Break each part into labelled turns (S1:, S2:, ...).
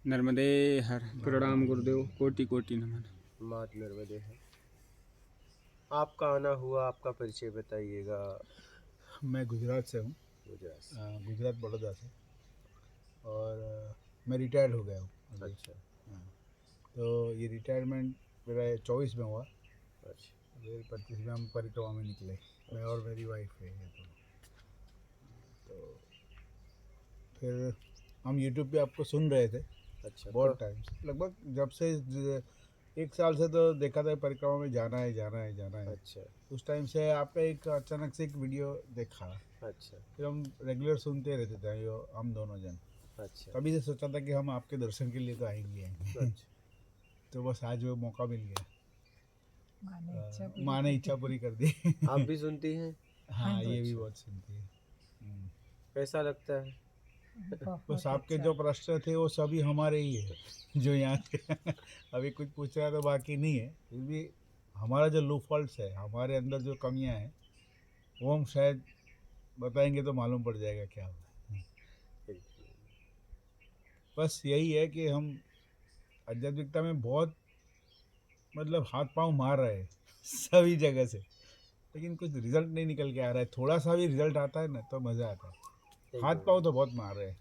S1: नर्मदे हर प्रणाम गुरुदेव, कोटि कोटि नमन।
S2: मात नर्मदे है। आपका आना हुआ, आपका परिचय बताइएगा।
S3: मैं गुजरात से हूँ,
S2: गुजरात से।
S3: गुजरात बड़ौदा से, और मैं रिटायर्ड हो गया हूँ अभी।
S2: अच्छा।
S3: हाँ, तो ये रिटायरमेंट मेरा 24 में हुआ।
S2: अच्छा।
S3: फिर 25 में हम परिक्रमा में निकले, मैं और मेरी वाइफ है ये तो फिर हम यूट्यूब पे आपको सुन रहे थे।
S2: अच्छा।
S3: बहुत टाइम से, लगभग जब से 1 साल से तो देखा था परिक्रमा में जाना है जाना है जाना है।
S2: अच्छा।
S3: उस टाइम से आपका एक अचानक से एक वीडियो देखा,
S2: अच्छा।
S3: फिर हम रेगुलर सुनते रहते थे यो हम दोनों जन।
S2: अच्छा।
S3: तभी से सोचा था कि हम आपके दर्शन के लिए तो आएंगे
S2: अच्छा।
S3: तो बस आज वो मौका मिल गया।
S4: माँ
S3: माँ ने इच्छा पूरी कर दी।
S2: आप भी सुनती हैं?
S3: हाँ, ये भी
S2: अच्छा।
S3: बहुत सुनती है।
S2: कैसा लगता है?
S3: बस आपके जो प्रश्न थे वो सभी हमारे ही है जो यहाँ थे। अभी कुछ पूछ रहा तो बाकी नहीं है, फिर भी हमारा जो लू फॉल्ट्स है, हमारे अंदर जो कमियाँ हैं वो हम शायद बताएंगे तो मालूम पड़ जाएगा क्या हुआ है। बस यही है कि हम आध्यात्मिकता में बहुत मतलब हाथ पांव मार रहे हैं सभी जगह से, लेकिन कुछ रिजल्ट नहीं निकल के आ रहा है। थोड़ा सा भी रिजल्ट आता है ना तो मज़ा आता है। हाथ पांव तो बहुत मार रहे हैं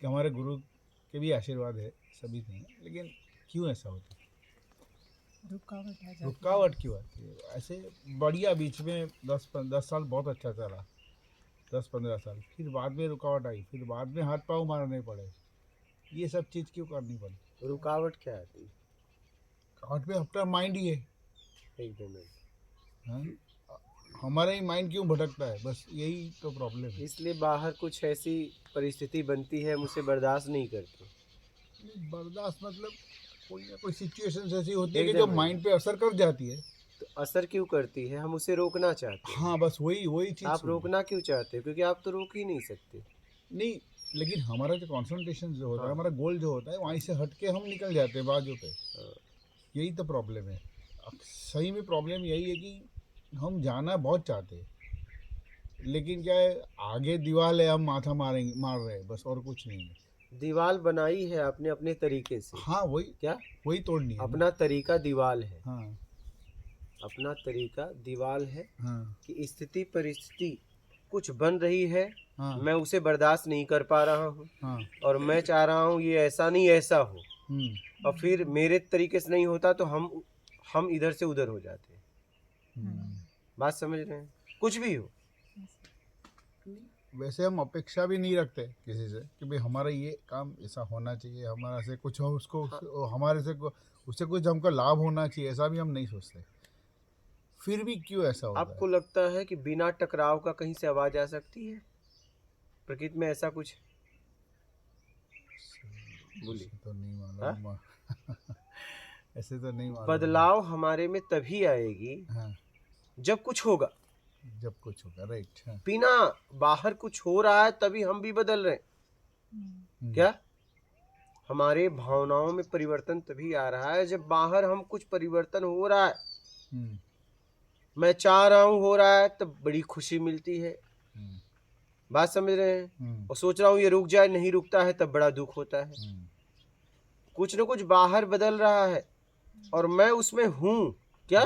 S3: कि हमारे गुरु के भी आशीर्वाद है, सभी नहीं, लेकिन क्यों ऐसा होता है? रुकावट क्यों आती है ऐसे? बढ़िया, बीच में 10 साल बहुत अच्छा चला, 10-15 साल, फिर बाद में रुकावट आई, फिर बाद में हाथ पांव मारने पड़े। ये सब चीज़ क्यों करनी पड़ी?
S2: रुकावट क्या आती है?
S3: रुकावट में अपना माइंड ही है।
S2: एक मिनट।
S3: हाँ? हमारा ही माइंड क्यों भटकता है, बस यही तो प्रॉब्लम है।
S2: इसलिए बाहर कुछ ऐसी परिस्थिति बनती है, हम उसे बर्दाश्त नहीं करते।
S3: बर्दाश्त मतलब कोई ना कोई सिचुएशन ऐसी होती है कि
S2: एकदम
S3: जो
S2: है।
S3: माइंड पे असर कर जाती है।
S2: तो असर क्यों करती है? हम उसे रोकना चाहते हैं।
S3: हाँ, बस वही वही चीज़
S2: आप रोकना क्यों चाहते हो? क्योंकि आप तो रोक ही नहीं सकते।
S3: नहीं, लेकिन हमारा जो कंसंट्रेशन जो होता है,
S2: हाँ।
S3: हमारा गोल जो होता है, वहीं से हट के हम निकल जाते हैं बाजू पे।
S2: हाँ।
S3: यही तो प्रॉब्लम है। सही में प्रॉब्लम यही है कि हम जाना बहुत चाहते हैं, लेकिन क्या है, आगे दीवार है, हम माथा मार रहे हैं, बस और कुछ नहीं है।
S2: दीवार बनाई है आपने अपने तरीके से।
S3: हाँ, वही
S2: क्या?
S3: वही तोड़नी है ना।
S2: अपना तरीका दीवाल है।
S3: हाँ
S2: अपना तरीका दीवाल है
S3: हाँ
S2: कि स्थिति परिस्थिति कुछ बन रही है।
S3: हाँ
S2: मैं उसे बर्दाश्त नहीं कर पा रहा हूँ
S3: हाँ।
S2: और मैं चाह रहा हूँ ये ऐसा नहीं ऐसा हो, और फिर मेरे तरीके से नहीं होता तो हम इधर से उधर हो जाते हैं। बात समझ रहे हैं? कुछ भी हो।
S3: वैसे हम अपेक्षा भी नहीं रखते किसी से कि भाई हमारा ये काम ऐसा होना चाहिए, हमारा से कुछ हो उसको हमारे से उससे कुछ हमको लाभ होना चाहिए, ऐसा भी हम नहीं सोचते। फिर भी क्यों ऐसा होता
S2: आपको
S3: है?
S2: लगता है कि बिना टकराव का कहीं से आवाज आ सकती है? प्रकृति में ऐसा कुछ बोलिए।
S3: तो नहीं
S2: हाँ?
S3: मालूम। ऐसे तो नहीं मालूम।
S2: बदलाव हमारे में तभी आएगी
S3: हाँ,
S2: जब कुछ होगा।
S3: जब कुछ होगा, राइट। हाँ।
S2: बिना बाहर कुछ हो रहा है तभी हम भी बदल रहे हैं। क्या? हमारे भावनाओं में परिवर्तन तभी आ रहा है जब बाहर हम कुछ परिवर्तन हो रहा है। मैं चाह रहा हूं हो रहा है तब बड़ी खुशी मिलती है। बात समझ रहे हैं? और सोच रहा हूं ये रुक जाए, नहीं रुकता है तब बड़ा दुख होता है। कुछ न कुछ बाहर बदल रहा है और मैं उसमें हूं। क्या?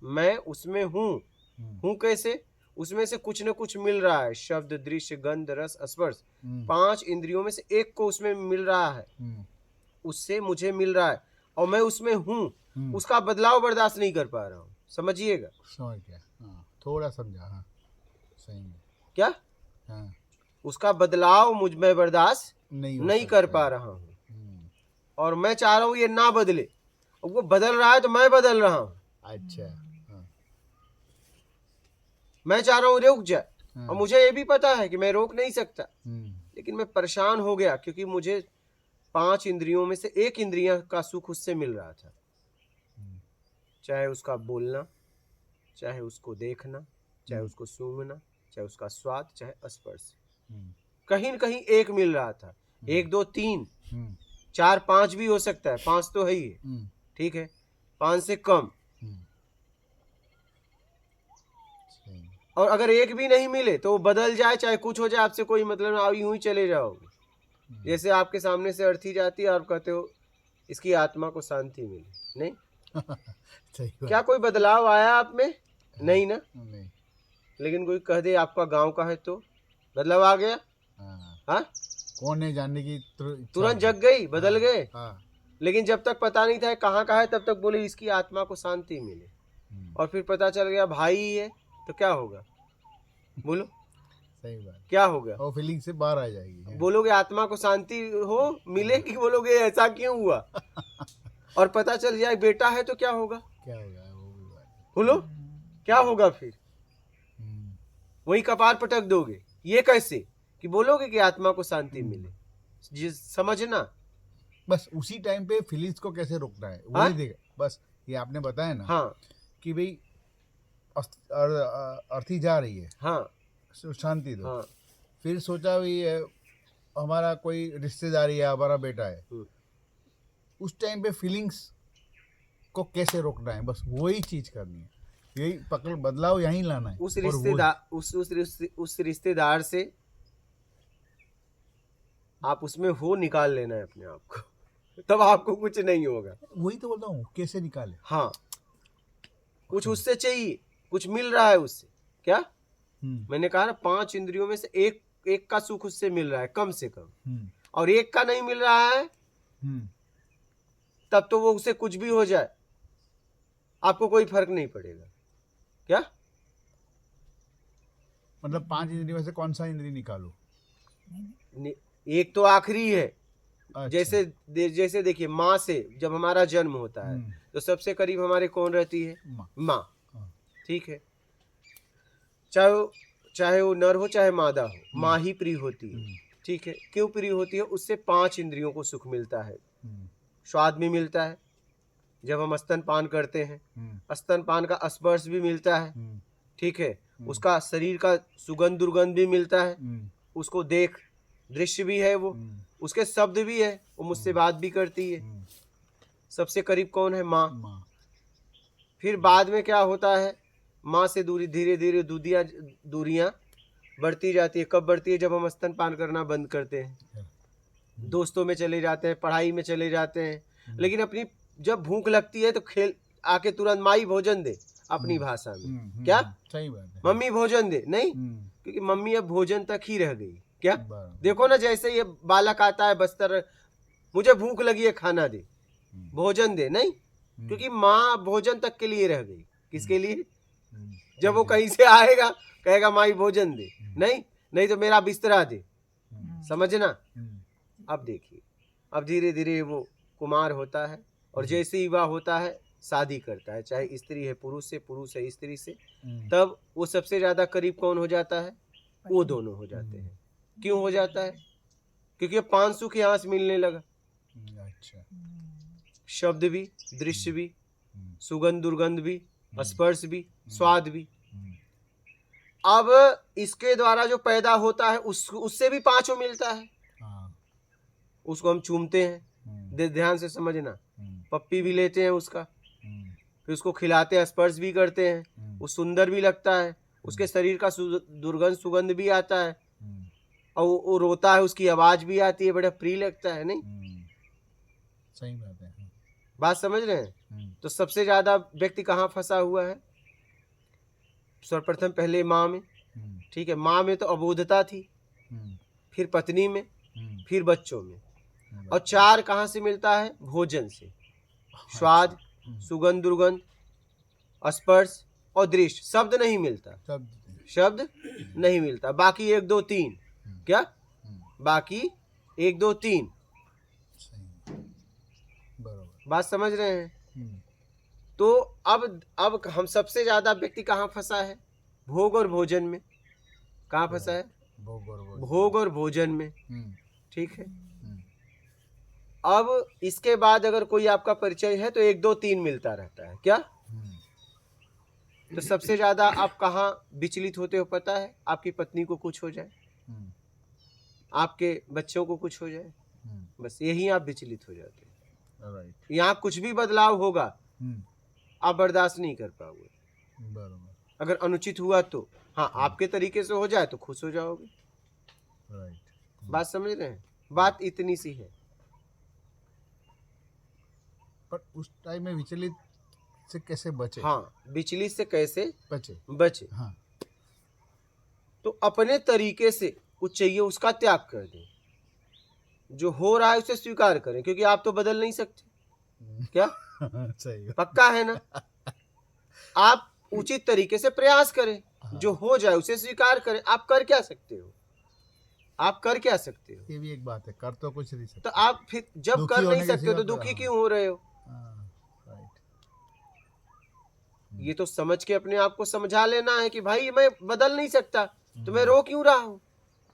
S2: मैं उसमें हूं कैसे? उसमें से कुछ न कुछ मिल रहा है। शब्द, दृश्य, गंध, रस, स्पर्श, 5 इंद्रियों में से एक को उसमें मिल रहा है, उससे मुझे मिल रहा है और मैं उसमें हूं। उसका बदलाव बर्दाश्त नहीं कर पा रहा हूं। समझिएगा?
S3: समझ गया। हाँ, थोड़ा समझा। हाँ, सही है।
S2: क्या?
S3: हाँ,
S2: उसका बदलाव मुझ में बर्दाश्त नहीं कर
S3: सकता
S2: पा
S3: है।
S2: रहा हूं और मैं चाह रहा हूं ये ना बदले। वो बदल रहा है तो मैं बदल रहा हूं।
S3: अच्छा। हाँ,
S2: मैं चाह रहा हूं रुक जाए
S3: हाँ।
S2: और मुझे ये भी पता है कि मैं रोक नहीं सकता, लेकिन मैं परेशान हो गया क्योंकि मुझे 5 इंद्रियों में से एक इंद्रिया का सुख उससे मिल रहा था। चाहे उसका बोलना, चाहे उसको देखना, चाहे उसको सूंघना, चाहे उसका स्वाद, चाहे स्पर्श, कहीं न कहीं एक मिल रहा था। 1 2 3 4 5 भी हो सकता है, 5 तो है ही है। ठीक है, 5 से कम। और अगर एक भी नहीं मिले तो वो बदल जाए, चाहे कुछ हो जाए, आपसे कोई मतलब ना, यूं ही चले जाओगे। जैसे आपके सामने से अर्थी जाती है, आप कहते हो इसकी आत्मा को शांति मिली, नहीं?
S3: सही बात।
S2: क्या कोई बदलाव आया आप में? नहीं ना।
S3: नहीं।
S2: लेकिन कोई कह दे आपका गांव का है तो बदलाव आ गया।
S3: हाँ,
S2: हाँ,
S3: कौन है जानने की
S2: तुरंत जग गई, बदल गए।
S3: हाँ।
S2: लेकिन जब तक पता नहीं था कहाँ का है, तब तक बोले इसकी आत्मा को शांति मिले। और फिर पता चल गया भाई ही है, तो क्या होगा? बोलो,
S3: सही बात।
S2: क्या होगा?
S3: और फीलिंग से बाहर आ जाएगी।
S2: बोलोगे आत्मा को शांति हो मिले, कि बोलोगे ऐसा क्यों हुआ? और पता चल जाए बेटा है तो क्या होगा?
S3: क्या होगा वो भी बात है।
S2: बोलो, क्या होगा फिर?
S3: हम्म,
S2: वही कपार पटक दोगे। ये कैसे कि बोलोगे कि आत्मा को शांति मिले? समझना।
S3: बस उसी टाइम पे फीलिंग्स को कैसे रोकना है
S2: हाँ?
S3: वही देख। बस ये आपने बताया ना
S2: हाँ
S3: कि भाई अर्थी जा रही है,
S2: हाँ
S3: शांति दो।
S2: हाँ।
S3: फिर सोचा भी हमारा कोई रिश्तेदारी है, हमारा बेटा है, उस टाइम पे फीलिंग्स को कैसे रोकना है, बस वही चीज करनी है। यही पकड़, बदलाव यहीं लाना है।
S2: उस
S3: और वो-
S2: रिश्तेदार उस रिश्तेदार से आप उसमें हो निकाल लेना है अपने आप को, तब आपको कुछ नहीं होगा।
S3: वही तो बोलता हूँ, कैसे निकाले।
S2: हाँ, कुछ उससे चाहिए, कुछ मिल रहा है उससे। क्या मैंने कहा ना, 5 इंद्रियों में से एक का सुख उससे मिल रहा है कम से कम, और एक का नहीं मिल रहा है, तब तो वो उसे कुछ भी हो जाए आपको कोई फर्क नहीं पड़ेगा। क्या
S3: मतलब 5 इंद्रियों में से कौन सा इंद्री निकालो?
S2: एक तो आखिरी है।
S3: अच्छा।
S2: जैसे देखिए, माँ से जब हमारा जन्म होता है तो सबसे करीब हमारे कौन रहती है? माँ।
S3: हाँ।
S2: ठीक है, चाहे वो नर हो चाहे मादा हो, माँ ही प्रिय होती है। ठीक है, क्यों प्रिय होती है? उससे 5 इंद्रियों को सुख मिलता है। स्वाद भी मिलता है जब हम स्तनपान करते हैं, स्तनपान का स्पर्श भी मिलता है। ठीक है, उसका शरीर का सुगंध दुर्गंध भी मिलता है, उसको देख दृश्य भी है, वो उसके शब्द भी है, वो मुझसे बात भी करती है। सबसे करीब कौन है? माँ। फिर बाद में क्या होता है? माँ से दूरी धीरे धीरे दूरियां बढ़ती जाती है। कब बढ़ती है? जब हम स्तनपान करना बंद करते हैं, दोस्तों में चले जाते हैं, पढ़ाई में चले जाते हैं। लेकिन अपनी जब भूख लगती है तो खेल आके तुरंत माई भोजन दे, अपनी भाषा में। क्या?
S3: सही बात है।
S2: मम्मी भोजन दे, नहीं, क्योंकि मम्मी अब भोजन तक ही रह गई। क्या? देखो ना, जैसे ये बालक आता है बस्तर, मुझे भूख लगी है, खाना दे, भोजन दे, नहीं, क्योंकि माँ भोजन तक के लिए रह गई। किसके लिए? जब वो कहीं से आएगा कहेगा माई भोजन दे, नहीं तो मेरा बिस्तरा दे। समझना। अब देखिए, अब धीरे धीरे वो कुमार होता है, और जैसे ही वह होता है शादी करता है, चाहे स्त्री है पुरुष से, पुरुष है स्त्री से, तब वो सबसे ज्यादा करीब कौन हो जाता है? वो दोनों हो जाते हैं। क्यों हो जाता है? क्योंकि 5 सुख यहाँ से मिलने लगा।
S3: अच्छा।
S2: शब्द भी, दृश्य भी, सुगंध दुर्गंध भी, स्पर्श भी, स्वाद भी। अब इसके द्वारा जो पैदा होता है उससे भी 5 मिलता है। उसको हम चूमते हैं, ध्यान से समझना, पप्पी भी लेते हैं उसका, फिर उसको खिलाते हैं, स्पर्श भी करते हैं, वो सुंदर भी लगता है, उसके शरीर का दुर्गंध सुगंध भी आता है, और वो रोता है, उसकी आवाज भी आती है, बड़ा प्रिय लगता है, नहीं?
S3: सही बात है।
S2: बात समझ रहे हैं? तो सबसे ज्यादा व्यक्ति कहाँ फंसा हुआ है? सर्वप्रथम पहले माँ में। ठीक है, माँ में तो अबोधता थी, फिर पत्नी में, फिर बच्चों में, और 4 कहाँ से मिलता है? भोजन से। स्वाद, सुगंध दुर्गंध, स्पर्श और दृश्य। शब्द नहीं मिलता, शब्द नहीं मिलता। बाकी 1 2 3। क्या? बाकी 1 2 3। बात समझ रहे हैं? तो अब हम सबसे ज्यादा व्यक्ति कहाँ फंसा है? भोग और भोजन में। कहाँ फंसा है? भोग और भोजन में। ठीक है, अब इसके बाद अगर कोई आपका परिचय है तो 1 2 3 मिलता रहता है। क्या? तो सबसे ज्यादा आप कहाँ विचलित होते हो पता है? आपकी पत्नी को कुछ हो जाए, आपके बच्चों को कुछ हो जाए, बस यही आप विचलित हो जाते हैं। यहाँ कुछ भी बदलाव होगा आप बर्दाश्त नहीं कर पाओगे। अगर अनुचित हुआ तो हाँ, आपके तरीके से हो जाए तो खुश हो जाओगे। बात समझ रहे हैं? बात इतनी सी है।
S3: पर उस टाइम में विचलित से कैसे बचे?
S2: हाँ, विचलित से कैसे
S3: बचे।
S2: बचे?
S3: हाँ।
S2: तो अपने तरीके से कुछ चाहिए उसका त्याग कर दें, जो हो रहा है उसे स्वीकार करें, क्योंकि आप तो बदल नहीं सकते। क्या
S3: सही है।
S2: पक्का है ना? आप उचित तरीके से प्रयास करें, जो हो जाए उसे स्वीकार करें। आप कर क्या सकते हो? आप कर क्या सकते हो?
S3: ये भी एक बात है, कर तो कुछ नहीं सकते।
S2: तो आप फिर जब
S3: दुखी
S2: कर
S3: होने
S2: नहीं
S3: के
S2: सकते हो तो
S3: सिवा
S2: दुखी
S3: हाँ।
S2: क्यों हो रहे हो?
S3: हाँ, राइट।
S2: ये तो समझ के अपने आप को समझा लेना है कि भाई मैं बदल नहीं सकता, तो मैं रो क्यों रहा हूँ?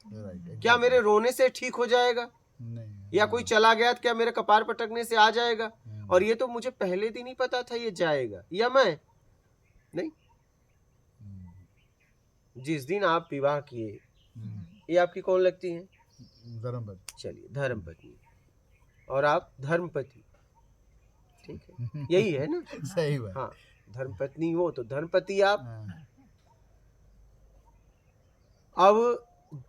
S3: राइट।
S2: क्या मेरे रोने से ठीक हो जाएगा?
S3: नहीं।
S2: या कोई चला गया तो क्या मेरे कपार पटकने से आ जाएगा? और ये तो मुझे पहले दिन ही पता था ये जाएगा, या मैं नहीं। जिस दिन आप विवाह किए, ये आपकी कौन लगती है?
S3: धर्मपत्नी।
S2: चलिए, धर्मपत्नी, और आप धर्मपति, ठीक है, यही है ना?
S3: सही बात।
S2: हाँ, धर्मपत्नी हो तो धर्मपति आप।
S3: हाँ।
S2: अब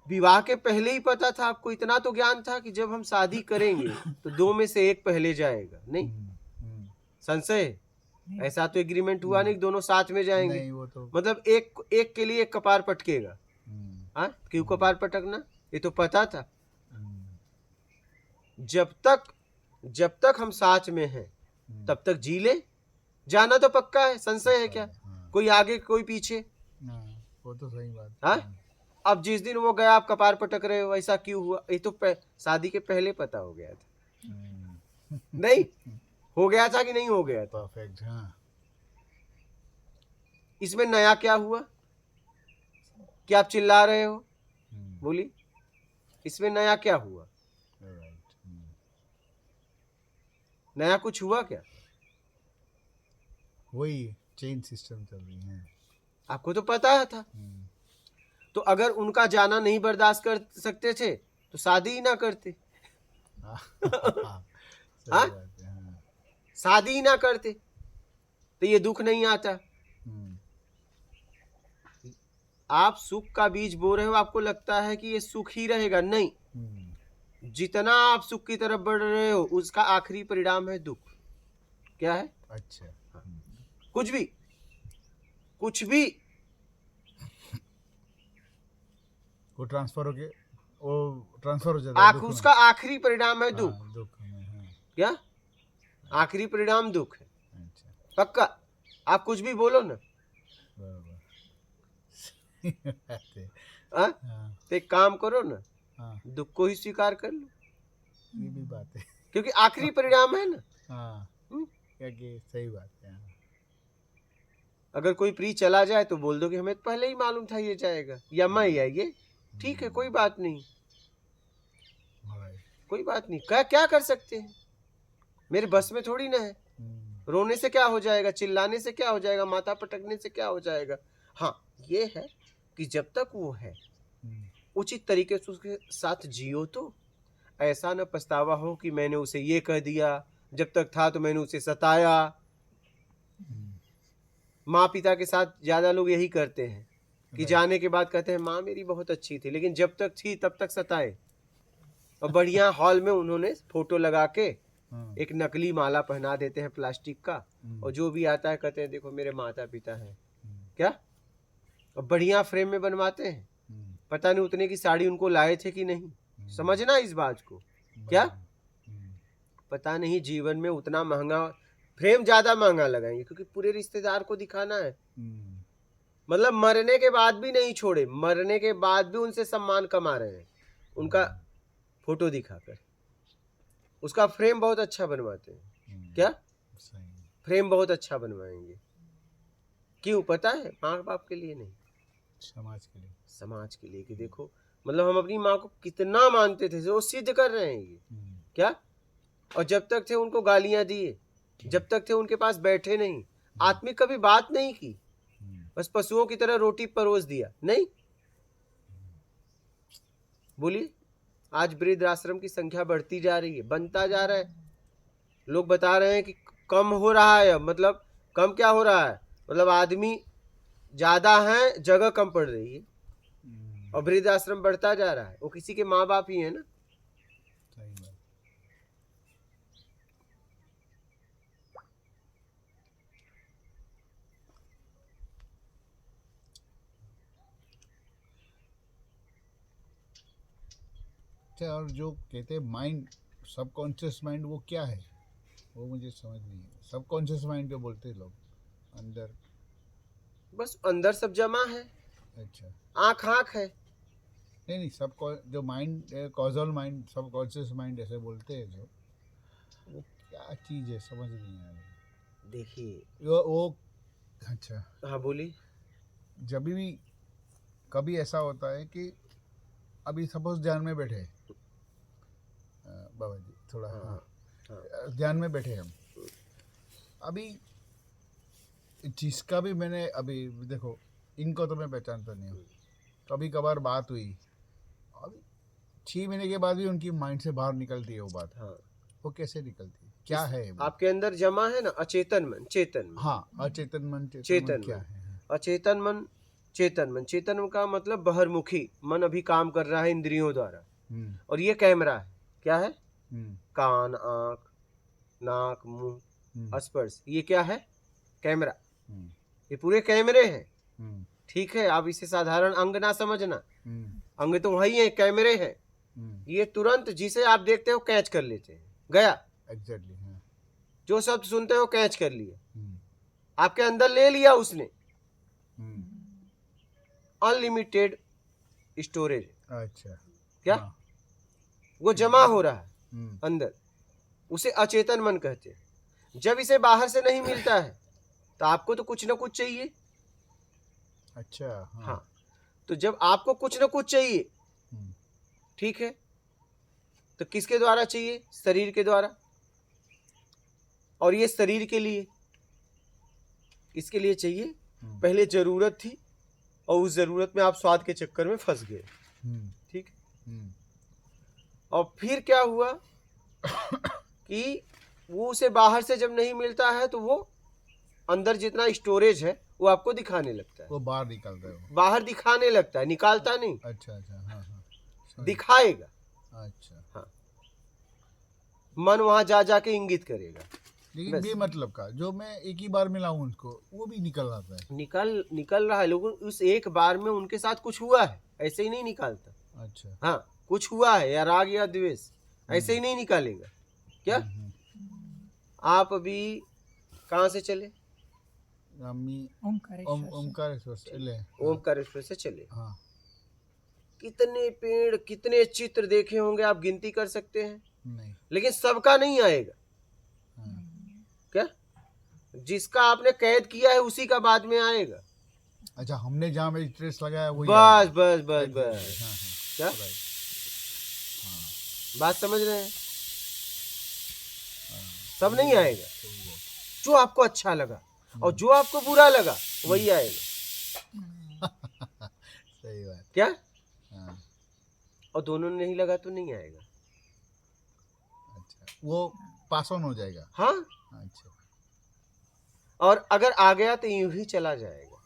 S2: विवाह के पहले ही पता था आपको, इतना तो ज्ञान था कि जब हम शादी करेंगे तो दो में से एक पहले जाएगा, नहीं संशय है? ऐसा तो एग्रीमेंट हुआ नहीं कि दोनों साथ में जाएंगे।
S3: नहीं, वो तो
S2: मतलब एक के लिए एक कपार पटकेगा। हाँ, क्यों कपार पटकना? ये तो पता था। जब तक हम साथ में हैं तब तक जी ले, जाना तो पक्का है। संशय है क्या? कोई आगे कोई पीछे?
S3: वो तो सही बात।
S2: हाँ, अब जिस दिन वो गया आप कपार पटक रहे हो, ऐसा क्यों हुआ? ये तो शादी के पहले पता हो गया था। नहीं हो गया था कि नहीं हो गया था?
S3: परफेक्ट। हाँ।
S2: इसमें नया क्या हुआ? क्या आप चिल्ला रहे हो? बोलिए, इसमें नया क्या हुआ? नया कुछ हुआ क्या?
S3: वही चेन सिस्टम चल रही है।
S2: आपको तो पता था। तो अगर उनका जाना नहीं बर्दाश्त कर सकते थे तो शादी ही ना करते। हाँ? शादी ही ना करते तो ये दुख नहीं आता। आप सुख का बीज बो रहे हो, आपको लगता है कि ये सुख ही रहेगा। नहीं, जितना आप सुख की तरफ बढ़ रहे हो उसका आखिरी परिणाम है दुख। क्या है?
S3: अच्छा।
S2: कुछ भी
S3: वो ट्रांसफर हो जाता है।
S2: उसका आखिरी परिणाम है दुख।
S3: दुख में। हाँ।
S2: क्या आखिरी परिणाम दुख है?
S3: अच्छा।
S2: पक्का? आप कुछ भी बोलो ना।
S3: बराबर।
S2: हाँ? तो एक काम करो ना,
S3: हाँ।
S2: दुख को ही स्वीकार कर लो,
S3: ये भी बात है,
S2: क्योंकि आखिरी परिणाम है ना।
S3: हाँ। क्या सही बात है।
S2: अगर कोई प्री चला जाए तो बोल दो कि हमें पहले ही मालूम था ये जाएगा, या मैं या ये, ठीक है, कोई बात नहीं, कोई बात नहीं। क्या कर सकते हैं? मेरे बस में थोड़ी ना है। रोने से क्या हो जाएगा? चिल्लाने से क्या हो जाएगा? माथा पटकने से क्या हो जाएगा? हाँ, ये है कि जब तक वो है उचित तरीके से उसके साथ जियो, तो ऐसा न पछतावा हो कि मैंने उसे ये कह दिया, जब तक था तो मैंने उसे सताया। माँ पिता के साथ ज्यादा लोग यही करते हैं कि जाने के बाद कहते हैं माँ मेरी बहुत अच्छी थी, लेकिन जब तक थी तब तक सताए। और बढ़िया हॉल में उन्होंने फोटो लगा के एक नकली माला पहना देते हैं प्लास्टिक का, और जो भी आता है कहते हैं देखो मेरे माता पिता हैं। क्या? और बढ़िया फ्रेम में बनवाते हैं। पता नहीं उतने की साड़ी उनको लाए थे कि नहीं। समझना इस बात को। क्या पता नहीं जीवन में उतना महंगा फ्रेम ज्यादा महंगा लगाएंगे, क्योंकि पूरे रिश्तेदार को दिखाना है। मतलब मरने के बाद भी नहीं छोड़े, मरने के बाद भी उनसे सम्मान कमा रहे हैं, उनका फोटो दिखाकर। उसका फ्रेम बहुत अच्छा बनवाते हैं। क्या फ्रेम बहुत अच्छा बनवाएंगे? क्यों? पता है? माँ बाप के लिए नहीं,
S3: समाज के लिए।
S2: समाज के लिए, कि देखो मतलब हम अपनी माँ को कितना मानते थे, वो सिद्ध कर रहे हैं ये। क्या? और जब तक थे उनको गालियां दिए, जब तक थे उनके पास बैठे नहीं, आत्मिक कभी बात नहीं की, बस पशुओं की तरह रोटी परोस दिया। नहीं, बोलिए, आज वृद्ध आश्रम की संख्या बढ़ती जा रही है, बनता जा रहा है। लोग बता रहे हैं कि कम हो रहा है। मतलब कम क्या हो रहा है? मतलब आदमी ज्यादा है, जगह कम पड़ रही है, और वृद्ध आश्रम बढ़ता जा रहा है। वो किसी के माँ बाप ही है ना।
S3: सही बात। अच्छा, और जो कहते हैं माइंड, सबकॉन्शियस माइंड, वो क्या है? वो मुझे समझ नहीं है। सबकॉन्शियस माइंड जो बोलते हैं लोग, अंदर।
S2: बस अंदर सब जमा है,
S3: अच्छा,
S2: आँख आँख है।
S3: नहीं, सब जो mind, causal mind, subconscious mind ऐसे बोलते हैं जो, वो क्या चीज़ है, समझ नहीं आ रही।
S2: देखिए
S3: वो अच्छा,
S2: हाँ बोलिए।
S3: जब भी कभी ऐसा होता है कि अभी सपोज ध्यान में बैठे, बाबा जी थोड़ा,
S2: हाँ
S3: हाँ,
S2: हाँ
S3: ध्यान में बैठे हम अभी, जिसका भी मैंने अभी देखो, इनको तो मैं पहचानता नहीं हूँ, कभी कभार बात हुई, अभी 6 महीने के बाद भी उनकी माइंड से बाहर निकलती है वो बात।
S2: हाँ।
S3: वो कैसे निकलती है, क्या है वो?
S2: आपके अंदर जमा है ना अचेतन मन, चेतन मन।
S3: हाँ, अचेतन मन, चेतन
S2: चेतन
S3: मन क्या
S2: मन,
S3: है? हाँ।
S2: अचेतन मन, चेतन मन। चेतन मन का मतलब बहिर्मुखी मन, अभी काम कर रहा है इंद्रियों द्वारा।
S3: हम्म,
S2: और ये कैमरा है, क्या है?
S3: हम्म,
S2: कान, आँख, नाक, मुंह,
S3: हम्म,
S2: स्पर्श, ये क्या है? कैमरा।
S3: हम्म,
S2: ये पूरे कैमरे हैं।
S3: हम्म,
S2: ठीक है, आप इसे साधारण अंग ना समझना,
S3: हम्म,
S2: अंग तो वही है, कैमरे हैं। ये तुरंत जिसे आप देखते हो कैच कर लेते हैं, गया।
S3: एग्जैक्टली, हाँ,
S2: जो शब्द सुनते हो कैच कर लिए,
S3: हम्म,
S2: आपके अंदर ले लिया उसने।
S3: हम्म,
S2: अनलिमिटेड स्टोरेज,
S3: अच्छा,
S2: क्या?
S3: हाँ,
S2: वो जमा हो रहा है
S3: हम्म,
S2: अंदर, उसे अचेतन मन कहते हैं। जब इसे बाहर से नहीं मिलता है तो आपको तो कुछ ना कुछ चाहिए।
S3: अच्छा, हाँ,
S2: हाँ, तो जब आपको कुछ ना कुछ चाहिए,
S3: हम्म,
S2: ठीक है, तो किसके द्वारा चाहिए? शरीर के द्वारा। और ये शरीर के लिए, इसके लिए चाहिए। पहले जरूरत थी और उस जरूरत में आप स्वाद के चक्कर में फंस गए,
S3: हम्म,
S2: ठीक।
S3: हम्म,
S2: और फिर क्या हुआ कि वो उसे बाहर से जब नहीं मिलता है तो वो अंदर जितना स्टोरेज है वो आपको दिखाने लगता है,
S3: वो बाहर निकलता है वो।
S2: बाहर दिखाने लगता है, निकालता नहीं,
S3: अच्छा, अच्छा, हाँ, हाँ, समझ-
S2: दिखाएगा।
S3: अच्छा,
S2: हाँ, मन वहां जा जाके इंगित करेगा।
S3: लेकिन
S2: बस।
S3: बेमतलब का जो मैं एक ही बार मिलाऊं उनको, वो भी निकल आता है।
S2: निकल रहा है, लेकिन उस एक बार में उनके साथ कुछ हुआ है, ऐसे ही नहीं निकालता।
S3: अच्छा,
S2: हाँ, कुछ हुआ है, या राग या द्वेष, ऐसे ही नहीं निकालेगा। क्या? आप अभी कहाँ से चले?
S3: अम्मी ओमकारेश्वर से ले,
S2: ओमकारेश्वर से चले।
S3: हाँ,
S2: कितने पेड़, कितने चित्र देखे होंगे आप, गिनती कर सकते हैं?
S3: नहीं,
S2: लेकिन सबका नहीं आएगा।
S3: हाँ,
S2: क्या? जिसका आपने कैद किया है उसी का बाद में आएगा।
S3: अच्छा, हमने जहाँ में स्ट्रेस लगाया वही
S2: बस
S3: आएगा।
S2: बस बस
S3: Exactly,
S2: बस।
S3: हाँ, हाँ,
S2: क्या
S3: right,
S2: बात समझ रहे हैं? सब
S3: सही
S2: नहीं
S3: है,
S2: आएगा।
S3: सही है।
S2: जो आपको अच्छा लगा और जो आपको बुरा लगा वही आएगा।
S3: सही बात,
S2: क्या?
S3: हाँ,
S2: और दोनों नहीं लगा तो नहीं आएगा।
S3: अच्छा, वो पास ऑन हो जाएगा।
S2: हाँ,
S3: अच्छा,
S2: और अगर आ गया तो यूं ही चला जाएगा।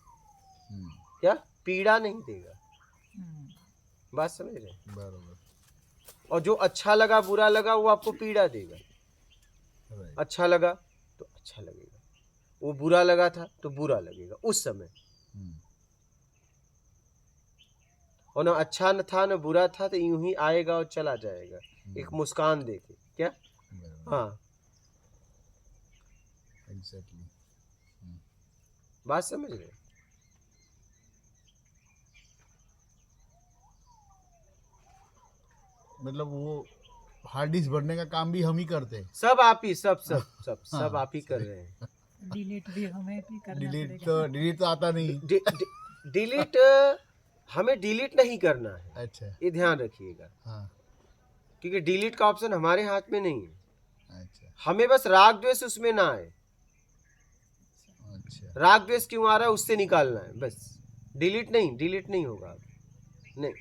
S3: हम्म,
S2: क्या? पीड़ा नहीं देगा। बात समझ रहे हैं?
S3: बराबर,
S2: और जो अच्छा लगा बुरा लगा वो आपको पीड़ा देगा।
S3: राइट,
S2: अच्छा लगा तो अच्छा लगेगा, वो बुरा लगा था तो बुरा लगेगा उस समय। और ना अच्छा न था न बुरा था, तो यूं ही आएगा और चला जाएगा, एक मुस्कान देके। क्या?
S3: बराबर,
S2: हाँ,
S3: एग्जैक्टली,
S2: बात समझ रहे हैं?
S3: मतलब वो हार्ड डिस्क भरने का काम भी हम ही करते हैं।
S2: सब आप ही, सब
S3: हाँ,
S2: आप ही कर रहे हैं।
S4: डिलीट भी हमें भी करना
S3: डिलीट
S4: पड़ेगा।
S3: तो आता नहीं।
S2: डिलीट हमें डिलीट नहीं करना है,
S3: अच्छा,
S2: ये ध्यान रखिएगा,
S3: हाँ,
S2: क्योंकि डिलीट का ऑप्शन हमारे हाथ में नहीं है।
S3: अच्छा,
S2: हमें बस राग द्वेष उसमें ना आए।
S3: अच्छा,
S2: राग द्वेष क्यों आ रहा है उससे निकालना है बस। डिलीट नहीं होगा, नहीं,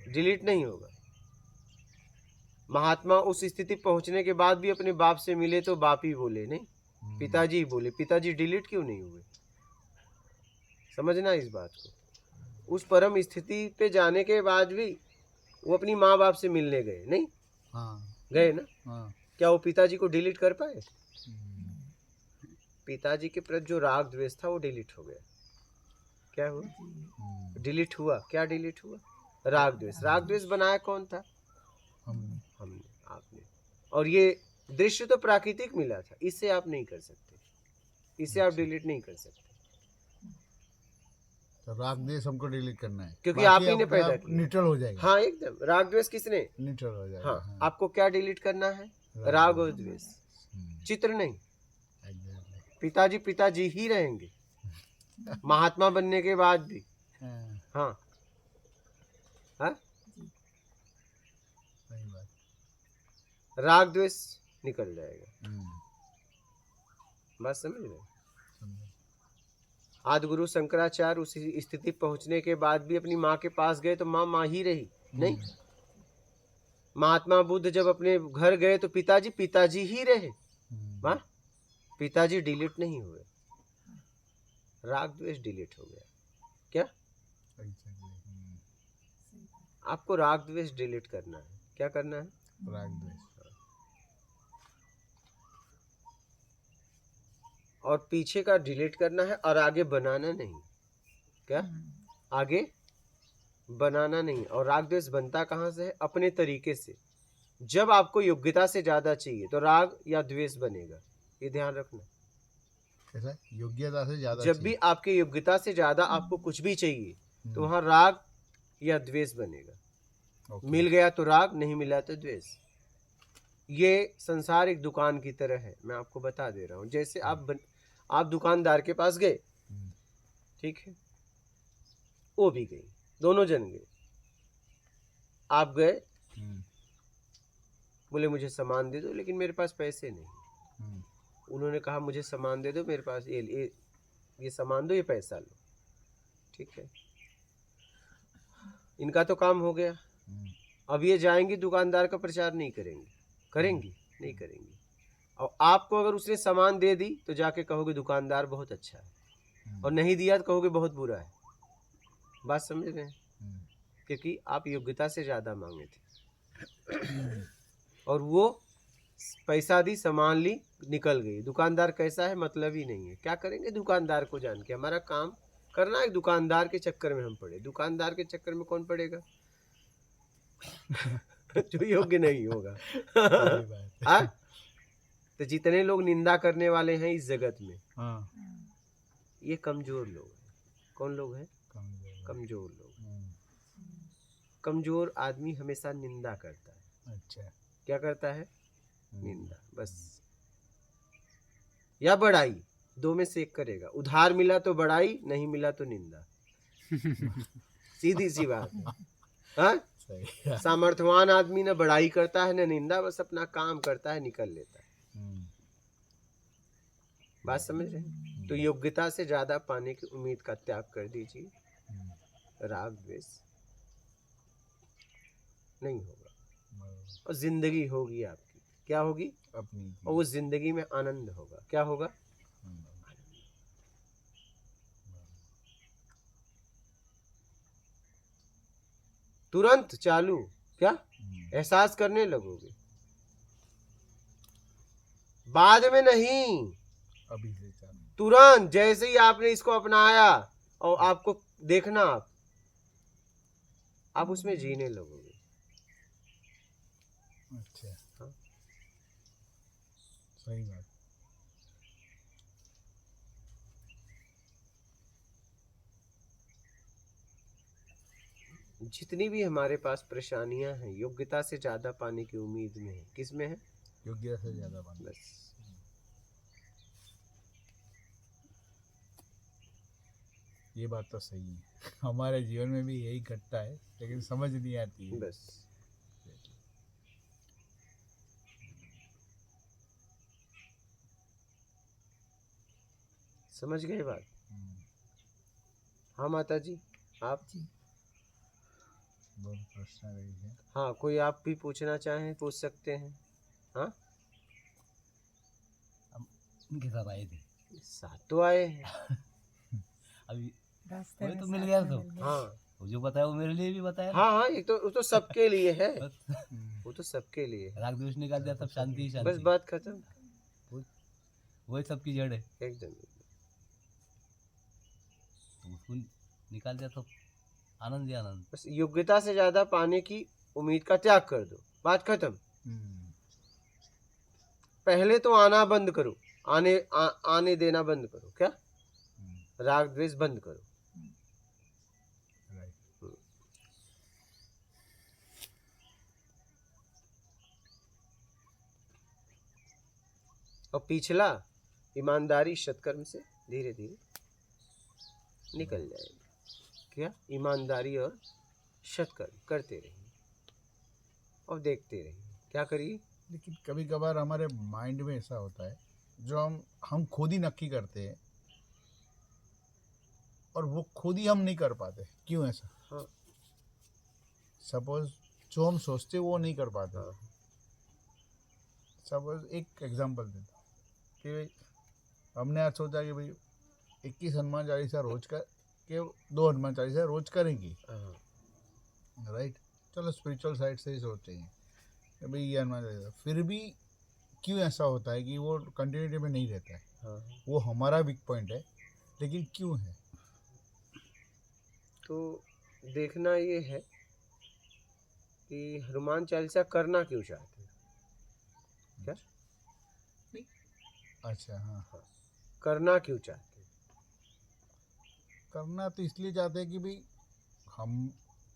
S2: डिलीट नहीं होगा। महात्मा उस स्थिति पहुंचने के बाद भी अपने बाप से मिले तो बाप ही बोले, नहीं पिताजी ही बोले। पिताजी डिलीट क्यों नहीं हुए? समझना इस बात को। उस परम स्थिति पे जाने के बाद भी वो अपनी माँ बाप से मिलने गए, नहीं
S3: हाँ
S2: गए ना?
S3: हाँ
S2: क्या वो पिताजी को डिलीट कर पाए? पिताजी के प्रति जो राग द्वेष था वो डिलीट हो गया। क्या हुआ? डिलीट हुआ। क्या डिलीट हुआ? राग द्वेष। राग द्वेष बनाया कौन था? हमने, आपने। और ये दृश्य तो प्राकृतिक मिला था, इससे आप नहीं कर सकते, इसे आप डिलीट नहीं कर सकते,
S3: तो राग द्वेष हमको डिलीट करना है,
S2: क्योंकि
S3: बाकी
S2: आप ही ने
S3: अपने
S2: पैदा
S3: आप
S2: किया।
S3: न्यूट्रल हो जाएगा।
S2: हाँ एकदम, राग द्वेष किसने?
S3: न्यूट्रल हो जाएगा।
S2: हाँ, आपको क्या डिलीट करना है? राग और द्वेष, चित्र नहीं।
S3: Exactly.
S2: पिताजी पिताजी ही रहेंगे महात्मा बनने के बाद भी।
S3: हाँ,
S2: हाँ हाँ,
S3: सही बात।
S2: राग द्वेष निकल जाएगा। बात समझ रहे?
S3: समझे।
S2: आदि गुरु शंकराचार्य उस स्थिति पहुंचने के बाद भी अपनी माँ के पास गए तो माँ माँ ही रही, नहीं? महात्मा बुद्ध जब अपने घर गए तो पिताजी पिताजी ही रहे। माँ, पिताजी डिलीट नहीं हुए, राग द्वेष डिलीट हो गया। क्या?
S3: Exactly.
S2: आपको राग द्वेष डिलीट करना है। क्या करना है?
S3: राग द्वेष।
S2: और पीछे का डिलीट करना है और आगे बनाना नहीं। क्या? आगे बनाना नहीं। और राग द्वेष बनता कहाँ से है? अपने तरीके से। जब आपको योग्यता से ज्यादा चाहिए तो राग या द्वेष बनेगा, ये ध्यान रखना।
S3: कैसा? योग्यता से ज्यादा
S2: जब भी
S3: चाहिए।
S2: आपके योग्यता से ज्यादा आपको कुछ भी चाहिए तो वहां राग या द्वेष बनेगा।
S3: Okay.
S2: मिल गया तो राग, नहीं मिला तो द्वेष। ये संसार एक दुकान की तरह है, मैं आपको बता दे रहा हूँ। जैसे आप दुकानदार के पास गए, ठीक है, वो भी गई, दोनों जन गए। आप गए, बोले मुझे सामान दे दो, लेकिन मेरे पास पैसे नहीं। उन्होंने कहा मुझे सामान दे दो, मेरे पास ये सामान दो, ये पैसा लो। ठीक है, इनका तो काम हो गया। अब ये जाएंगी दुकानदार का प्रचार नहीं करेंगी, करेंगी नहीं करेंगी। और आपको अगर उसने सामान दे दी तो जाके कहोगे दुकानदार बहुत अच्छा है, और नहीं दिया तो कहोगे बहुत बुरा है। बात समझ रहे हैं? क्योंकि आप योग्यता से ज्यादा मांगे थे और वो पैसा दी, सामान ली, निकल गई। दुकानदार कैसा है मतलब ही नहीं है। क्या करेंगे दुकानदार को जान के? हमारा काम करना है, दुकानदार के चक्कर में हम पड़े। दुकानदार के चक्कर में कौन पड़ेगा? जो योग्य नहीं होगा। हाँ? तो जितने लोग निंदा करने वाले हैं इस जगत में, ये कमजोर लोग हैं। कौन लोग हैं? कमजोर लोग। कमजोर आदमी हमेशा निंदा करता है।
S3: अच्छा।
S2: क्या करता है? निंदा, बस। या बड़ाई, दो में से एक करेगा। उधार मिला तो बड़ाई, नहीं मिला तो निंदा। सीधी सी बात है। हाँ? सामर्थ्यवान आदमी न बड़ाई करता है न निंदा, बस अपना काम करता है, निकल लेता है। बात समझ रहे हैं? तो योग्यता से ज्यादा पाने की उम्मीद का त्याग कर दीजिए। राग द्वेष नहीं होगा और जिंदगी होगी आपकी। क्या होगी?
S3: अपनी।
S2: और उस जिंदगी में आनंद होगा। क्या होगा? तुरंत चालू। क्या? एहसास करने लगोगे, बाद में नहीं,
S3: अभी से चालू।
S2: तुरंत। जैसे ही आपने इसको अपनाया और आपको देखना, आप उसमें जीने लगोगे।
S3: अच्छा।
S2: हाँ?
S3: सही बात।
S2: जितनी भी हमारे पास परेशानियां हैं, योग्यता से ज्यादा पाने की उम्मीद में है। किस में है?
S3: योग्यता से ज्यादा पानी।
S2: बस।
S3: ये बात तो सही है। हमारे जीवन में भी यही घटता है, लेकिन समझ नहीं आती है।
S2: बस। समझ गए बात? हाँ माता जी, आप?
S3: बहुत प्रश्न रही है।
S2: हाँ, कोई आप भी पूछना चाहें पूछ सकते हैं। हाँ,
S5: उनके साथ आए थे,
S2: साथ तो आए हैं।
S5: अभी
S4: रास्ते
S5: वही
S4: में
S5: तो मिल
S4: साथ
S5: गया
S4: में
S5: तो।
S4: मिल गए।
S2: हाँ,
S5: वो जो बताया वो मेरे लिए भी बताया।
S2: हाँ हाँ, एक तो वो तो सबके लिए है,
S5: बस
S2: वो तो सबके लिए है।
S5: राग द्वेष निकाल दिया तब शांति ही
S2: बस
S5: शांति।
S2: बात खत्म।
S5: वही सबकी जड़ है।
S2: एकदम।
S5: तो उसको निकाल दिया तो आनंद ही आनंद।
S2: बस योग्यता से ज्यादा पाने की उम्मीद का त्याग कर दो, बात खत्म। पहले तो आना बंद करो, आने देना बंद करो। क्या? राग द्वेष बंद करो। और पिछला ईमानदारी सत्कर्म से धीरे धीरे निकल जाएगा। क्या? ईमानदारी और सत्कर्म करते रहिए और देखते रहिए। क्या करिए?
S3: लेकिन कभी कभार हमारे माइंड में ऐसा होता है जो हम खुद ही नक्की करते हैं और वो खुद ही हम नहीं कर पाते। क्यों ऐसा?
S2: हाँ।
S3: सपोज जो हम सोचते वो नहीं कर पाते।
S2: हाँ।
S3: सपोज एक एग्जांपल देता हूँ कि भाई हमने आज सोचा कि भाई 21 हनुमान चालीसा रोज कर के 2 हनुमान चालीसा रोज करेंगी।
S2: हाँ।
S3: राइट, चलो स्पिरिचुअल साइड से ही सोचते हैं कि भाई ये हनुमान चालीसा, फिर भी क्यों ऐसा होता है कि वो कंटिन्यूटी में नहीं रहता है?
S2: हाँ।
S3: वो हमारा वीक पॉइंट है, लेकिन क्यों है? तो
S2: देखना ये है कि हनुमान चालीसा करना क्यों चाहते हैं। क्या?
S3: अच्छा, हाँ,
S2: करना क्यों चाहते हैं?
S3: करना तो इसलिए चाहते हैं कि भाई हम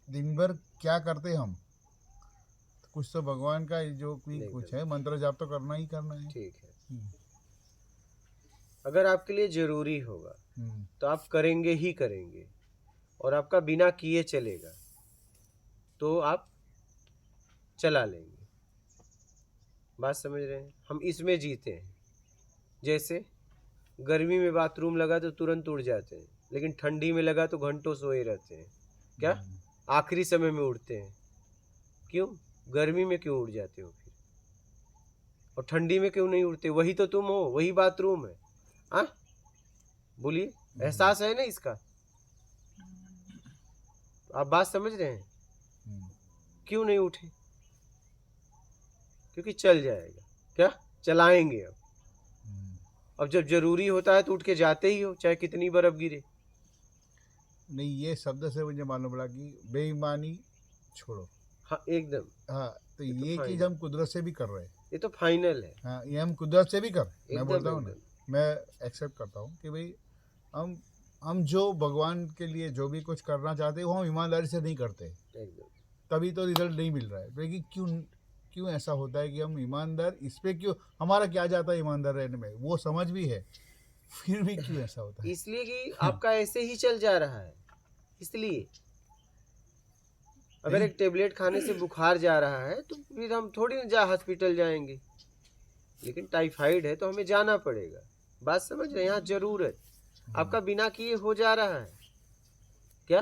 S3: दिन भर क्या करते हैं, हम तो कुछ तो भगवान का जो भी कुछ है मंत्र जाप तो करना ही करना है।
S2: ठीक है। अगर आपके लिए जरूरी होगा तो आप करेंगे ही करेंगे, और आपका बिना किए चलेगा तो आप चला लेंगे। बात समझ रहे हैं? हम इसमें जीते हैं। जैसे गर्मी में बाथरूम लगा तो तुरंत उड़ जाते हैं, लेकिन ठंडी में लगा तो घंटों सोए रहते हैं। क्या? आखिरी समय में उड़ते हैं। क्यों? गर्मी में क्यों उड़ जाते हो फिर? और ठंडी में क्यों नहीं उड़ते? वही तो तुम हो, वही बाथरूम है। हाँ, बोलिए, एहसास है ना इसका? आप बात समझ रहे हैं? क्यों नहीं उठे? क्योंकि चल जाएगा। क्या? चलाएंगे अब जब जरूरी होता है तो उठ के जाते ही हो, चाहे कितनी बर्फ गिरे।
S3: नहीं, ये शब्द से मुझे मालूम पड़ा कि बेईमानी छोड़ो।
S2: हाँ, एकदम।
S3: हाँ, तो
S2: ये तो
S3: ये चीज हम कुदरत से भी कर रहे हैं।
S2: ये तो फाइनल है।
S3: हाँ, ये हम कुदरत से भी कर रहे हैं। मैं बोलता हूँ ना,
S2: एकदम।
S3: मैं एक्सेप्ट करता हूँ कि भाई हम जो भगवान के लिए जो भी कुछ करना चाहते हैं वो हम ईमानदारी से नहीं करते,
S2: एकदम।
S3: तभी तो रिजल्ट नहीं मिल रहा है। लेकिन क्यों ऐसा होता है कि हम ईमानदार, इस पे क्यों, हमारा क्या जाता है ईमानदार रहने में, वो समझ भी है, फिर भी क्यों ऐसा होता है?
S2: इसलिए कि आपका ऐसे ही चल जा रहा है। इसलिए अगर एक टेबलेट खाने से बुखार जा रहा है तो फिर हम थोड़ी ना हॉस्पिटल जाएंगे, लेकिन टाइफाइड है तो हमें जाना पड़ेगा। बात समझ रहे हैं? यहाँ जरूरत आपका बिना किए हो जा रहा है। क्या?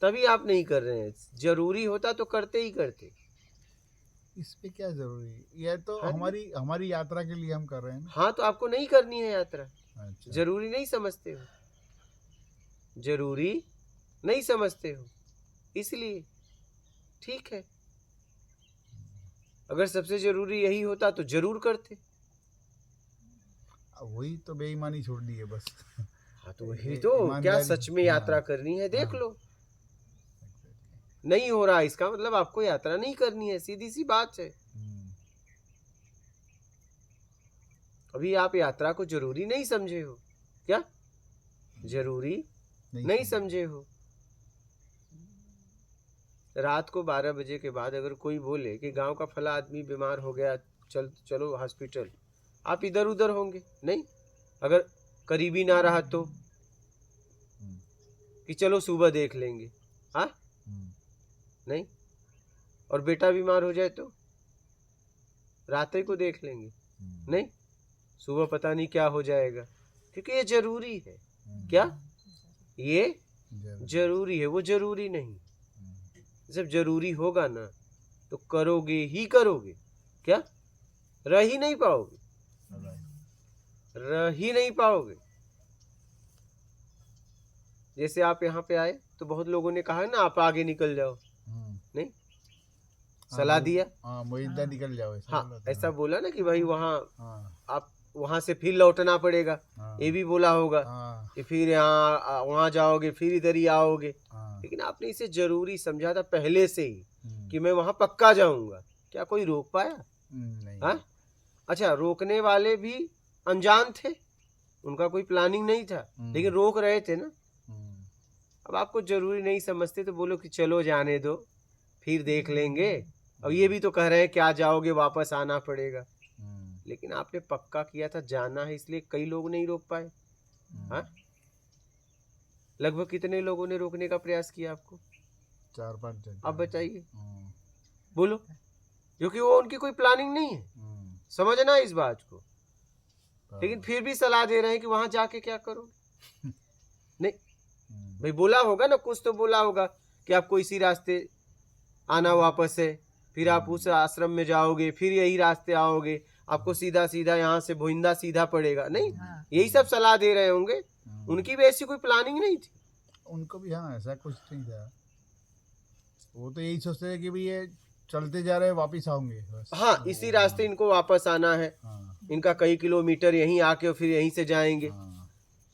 S2: तभी आप नहीं कर रहे हैं। जरूरी होता तो करते ही करते।
S3: इस पे क्या जरूरी है? ये तो
S2: हाँ,
S3: हमारी यात्रा के लिए हम कर रहे हैं ना।
S2: हाँ, तो आपको नहीं करनी है यात्रा।
S3: अच्छा,
S2: जरूरी नहीं समझते हो, जरूरी नहीं समझते हो, इसलिए ठीक है। अगर सबसे जरूरी यही होता तो जरूर करते।
S3: वही तो बेईमानी छोड़ दी है बस।
S2: हाँ, तो वही तो। क्या सच में यात्रा करनी है? देख लो, नहीं हो रहा, इसका मतलब आपको यात्रा नहीं करनी है। सीधी सी बात है। अभी आप यात्रा को जरूरी नहीं समझे हो। क्या? जरूरी नहीं समझे हो। रात को 12 बजे के बाद अगर कोई बोले कि गांव का फला आदमी बीमार हो गया, चलो हॉस्पिटल, आप इधर उधर होंगे नहीं? अगर करीबी ना रहा तो कि चलो सुबह देख लेंगे। हाँ, नहीं? और बेटा बीमार हो जाए तो रात ही को देख लेंगे नहीं? सुबह पता नहीं क्या हो जाएगा, क्योंकि ये जरूरी है। क्या? ये जरूरी है, वो जरूरी नहीं। जब जरूरी होगा ना तो करोगे ही करोगे। क्या? रह ही नहीं पाओगे, रह ही नहीं पाओगे। जैसे आप यहाँ पे आए तो बहुत लोगों ने कहा ना आप आगे निकल जाओ, नहीं सलाह दिया।
S3: हाँ मोहिंदा निकल जाओ ऐसा
S2: हाँ
S3: बोला था।
S2: ऐसा बोला ना कि भाई वहाँ
S3: हाँ
S2: आप वहाँ से फिर लौटना पड़ेगा,
S3: हाँ
S2: ये भी बोला होगा
S3: हाँ
S2: कि फिर यहाँ वहाँ जाओगे फिर इधर ही आओगे।
S3: हाँ
S2: लेकिन आपने इसे जरूरी समझा था पहले से ही
S3: हम्म,
S2: कि मैं वहाँ पक्का जाऊंगा। क्या कोई रोक पाया?
S3: नहीं
S2: हाँ अच्छा, रोकने वाले भी अनजान थे, उनका कोई प्लानिंग नहीं था, लेकिन रोक रहे थे ना।
S3: हम्म,
S2: अब आपको जरूरी नहीं समझते तो बोलो कि चलो जाने दो फिर देख लेंगे। अब ये भी तो कह रहे हैं क्या जाओगे वापस आना पड़ेगा, लेकिन आपने पक्का किया था जाना है, इसलिए कई लोग नहीं रोक पाए। हाँ लगभग कितने लोगों ने रोकने का प्रयास किया आपको?
S3: 4-5 जन।
S2: अब बताइए,
S3: हम्म,
S2: बोलो। क्योंकि वो उनकी कोई प्लानिंग नहीं है,
S3: हम्म,
S2: समझना इस बात को।
S3: हाँ,
S2: लेकिन फिर भी सलाह दे रहे हैं कि वहां जाके क्या करोगे। नहीं
S3: हम्म,
S2: भाई बोला होगा ना, कुछ तो बोला होगा कि आपको इसी रास्ते आना वापस है, फिर आप उस आश्रम में जाओगे, फिर यही रास्ते आओगे, आपको सीधा सीधा यहाँ से भोइंदा सीधा पड़ेगा। नहीं
S4: हाँ।
S2: यही सब सलाह दे रहे होंगे,
S3: हम्म।
S2: उनकी भी ऐसी कोई प्लानिंग नहीं थी।
S3: उनको भी हाँ ऐसा कुछ नहीं था, वो तो यही सोचते थे कि भाई ये चलते जा रहे हैं वापिस आओगे बस।
S2: हाँ इसी रास्ते इनको वापस आना है,
S3: हाँ
S2: इनका कई किलोमीटर यहीं आके और फिर यहीं से जाएंगे
S3: हाँ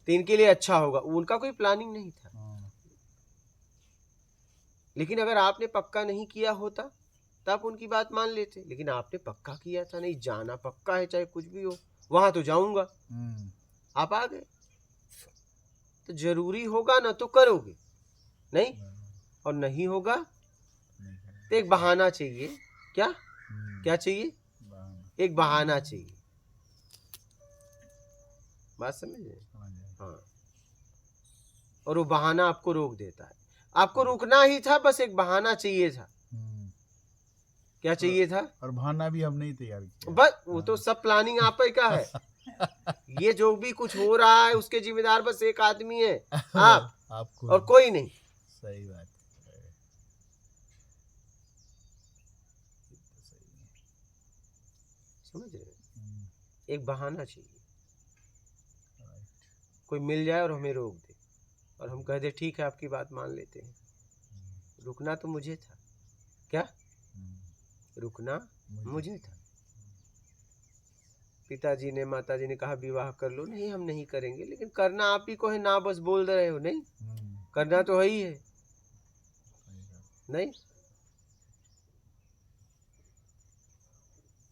S2: तो इनके लिए अच्छा होगा। उनका कोई प्लानिंग नहीं था।
S3: हाँ,
S2: लेकिन अगर आपने पक्का नहीं किया होता तो आप उनकी बात मान लेते, लेकिन आपने पक्का किया था, नहीं जाना पक्का है चाहे कुछ भी हो, वहां तो जाऊंगा।
S3: हम्म,
S2: आप आ गए तो जरूरी होगा ना तो करोगे, नहीं और नहीं होगा
S3: नहीं करेंगे।
S2: तो एक बहाना चाहिए। क्या क्या चाहिए?
S3: बहाना,
S2: एक बहाना चाहिए। बात समझ रहे हैं?
S3: समझ गए।
S2: हाँ और वो बहाना आपको रोक देता है। आपको रुकना ही था, बस एक बहाना चाहिए था।
S3: हम्म,
S2: क्या चाहिए था?
S3: और बहाना भी हम नहीं तैयार किया।
S2: बस वो तो सब प्लानिंग आप ही का है। ये जो भी कुछ हो रहा है उसके जिम्मेदार बस एक आदमी है, आप,
S3: आपको
S2: और कोई नहीं।
S3: सही बात है। सही है।
S2: समझ रहे हैं?
S3: हम्म,
S2: एक बहाना चाहिए,
S3: right.
S2: कोई मिल जाए और हमें रोक दे और हम कह दे ठीक है आपकी बात मान लेते हैं। रुकना तो मुझे था। क्या
S3: हम्म,
S2: रुकना मुझे था। पिताजी ने माताजी ने कहा विवाह कर लो, नहीं हम नहीं करेंगे, लेकिन करना आप ही को है ना, बस बोल रहे हो। नहीं करना तो है ही है,
S3: सही बात।
S2: नहीं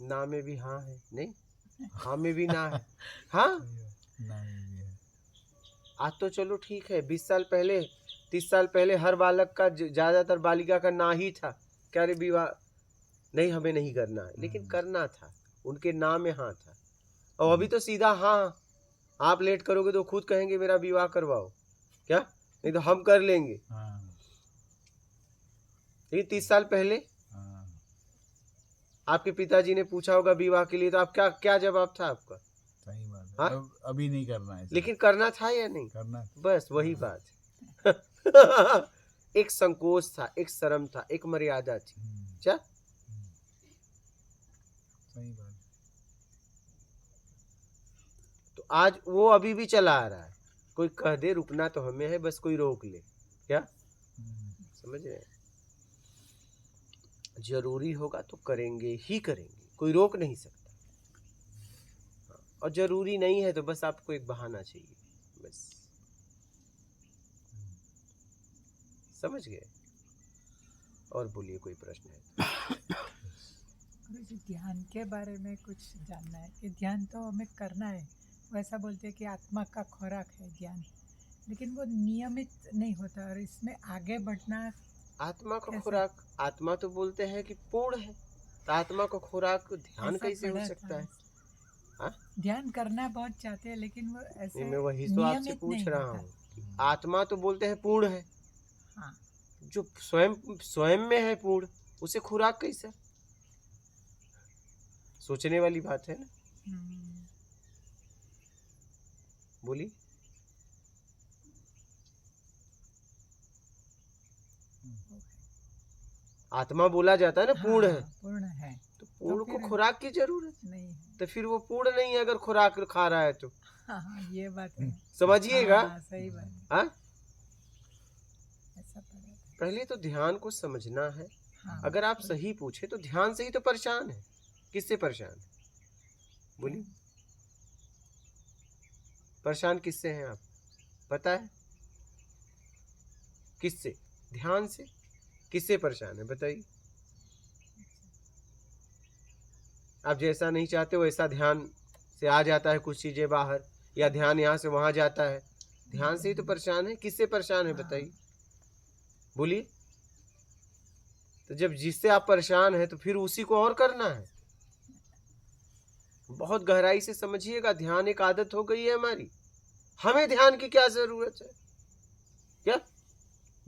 S2: ना में भी हाँ है, नहीं हाँ में भी ना है। हाँ
S3: नहीं भी है।
S2: आज तो चलो ठीक है, 20 साल पहले 30 साल पहले हर बालक का ज्यादातर बालिका का ना ही था, क्या रे विवाह नहीं हमें नहीं करना है, लेकिन करना था, उनके ना में हाँ था। और अभी तो सीधा हाँ, आप लेट करोगे तो खुद कहेंगे मेरा विवाह करवाओ, क्या नहीं तो हम कर लेंगे।
S3: हाँ
S2: लेकिन 30 साल पहले
S3: हाँ,
S2: आपके पिताजी ने पूछा होगा विवाह के लिए तो आप क्या क्या जवाब था आपका?
S3: सही बात है।
S2: हाँ?
S3: अभी नहीं करना है,
S2: लेकिन करना था या नहीं?
S3: करना।
S2: बस वही बात है। एक संकोच था, एक शर्म था, एक मर्यादा थी। क्या
S3: सही बात।
S2: तो आज वो अभी भी चला आ रहा है, कोई कह दे रुकना तो हमें है, बस कोई रोक ले। क्या समझ रहे हैं? जरूरी होगा तो करेंगे ही करेंगे, कोई रोक नहीं सकता। हाँ, और जरूरी नहीं है तो बस आपको एक बहाना चाहिए, बस। समझ गए? और बोलिए कोई प्रश्न है?
S4: गुरु जी ध्यान के बारे में कुछ जानना है कि ध्यान तो हमें करना है, वैसा बोलते हैं कि आत्मा का खुराक है ध्यान, लेकिन वो नियमित नहीं होता और इसमें आगे बढ़ना
S2: आत्मा का
S4: कैसे?
S2: खुराक, आत्मा तो बोलते हैं कि पूर्ण है, तो आत्मा का खुराक ध्यान
S4: ऐसा
S2: कैसे हो
S4: पढ़ा
S2: सकता
S4: था।
S2: है? हाँ?
S4: ध्यान करना बहुत चाहते हैं लेकिन वो ऐसे
S2: नहीं, मैं वही तो आपसे
S4: नियमित
S2: पूछ
S4: नहीं
S2: रहा
S4: होता।
S2: हूँ। आत्मा तो बोलते हैं पूर्ण है,
S4: हाँ
S2: जो स्वयं स्वयं में है पूर्ण, उसे खुराक कैसा? सोचने वाली बात है ना। बोली आत्मा बोला जाता है ना पूर्ण है,
S4: हाँ, पूर्ण है
S2: तो पूर्ण को
S4: फिर-
S2: खुराक की जरूरत
S4: नहीं है।
S2: तो फिर वो पूर्ण नहीं है अगर खुराक खा रहा है तो।
S4: हाँ हाँ ये बात है।
S2: समझिएगा।
S4: हाँ, सही बात है।
S2: हाँ पहले तो ध्यान को समझना है।
S4: हाँ,
S2: अगर आप सही पूछे तो ध्यान से ही तो परेशान है। किससे परेशान है? बोलिए, परेशान किससे हैं आप? पता है किससे? ध्यान से। किससे परेशान है बताइए? आप जैसा नहीं चाहते वैसा ध्यान से आ जाता है कुछ चीजें बाहर, या ध्यान यहाँ से वहां जाता है। ध्यान से ही तो परेशान है। किससे परेशान है बताइए? बोलिए। तो जब जिससे आप परेशान है तो फिर उसी को और करना है। बहुत गहराई से समझिएगा, ध्यान एक आदत हो गई है हमारी। हमें ध्यान की क्या जरूरत है? क्या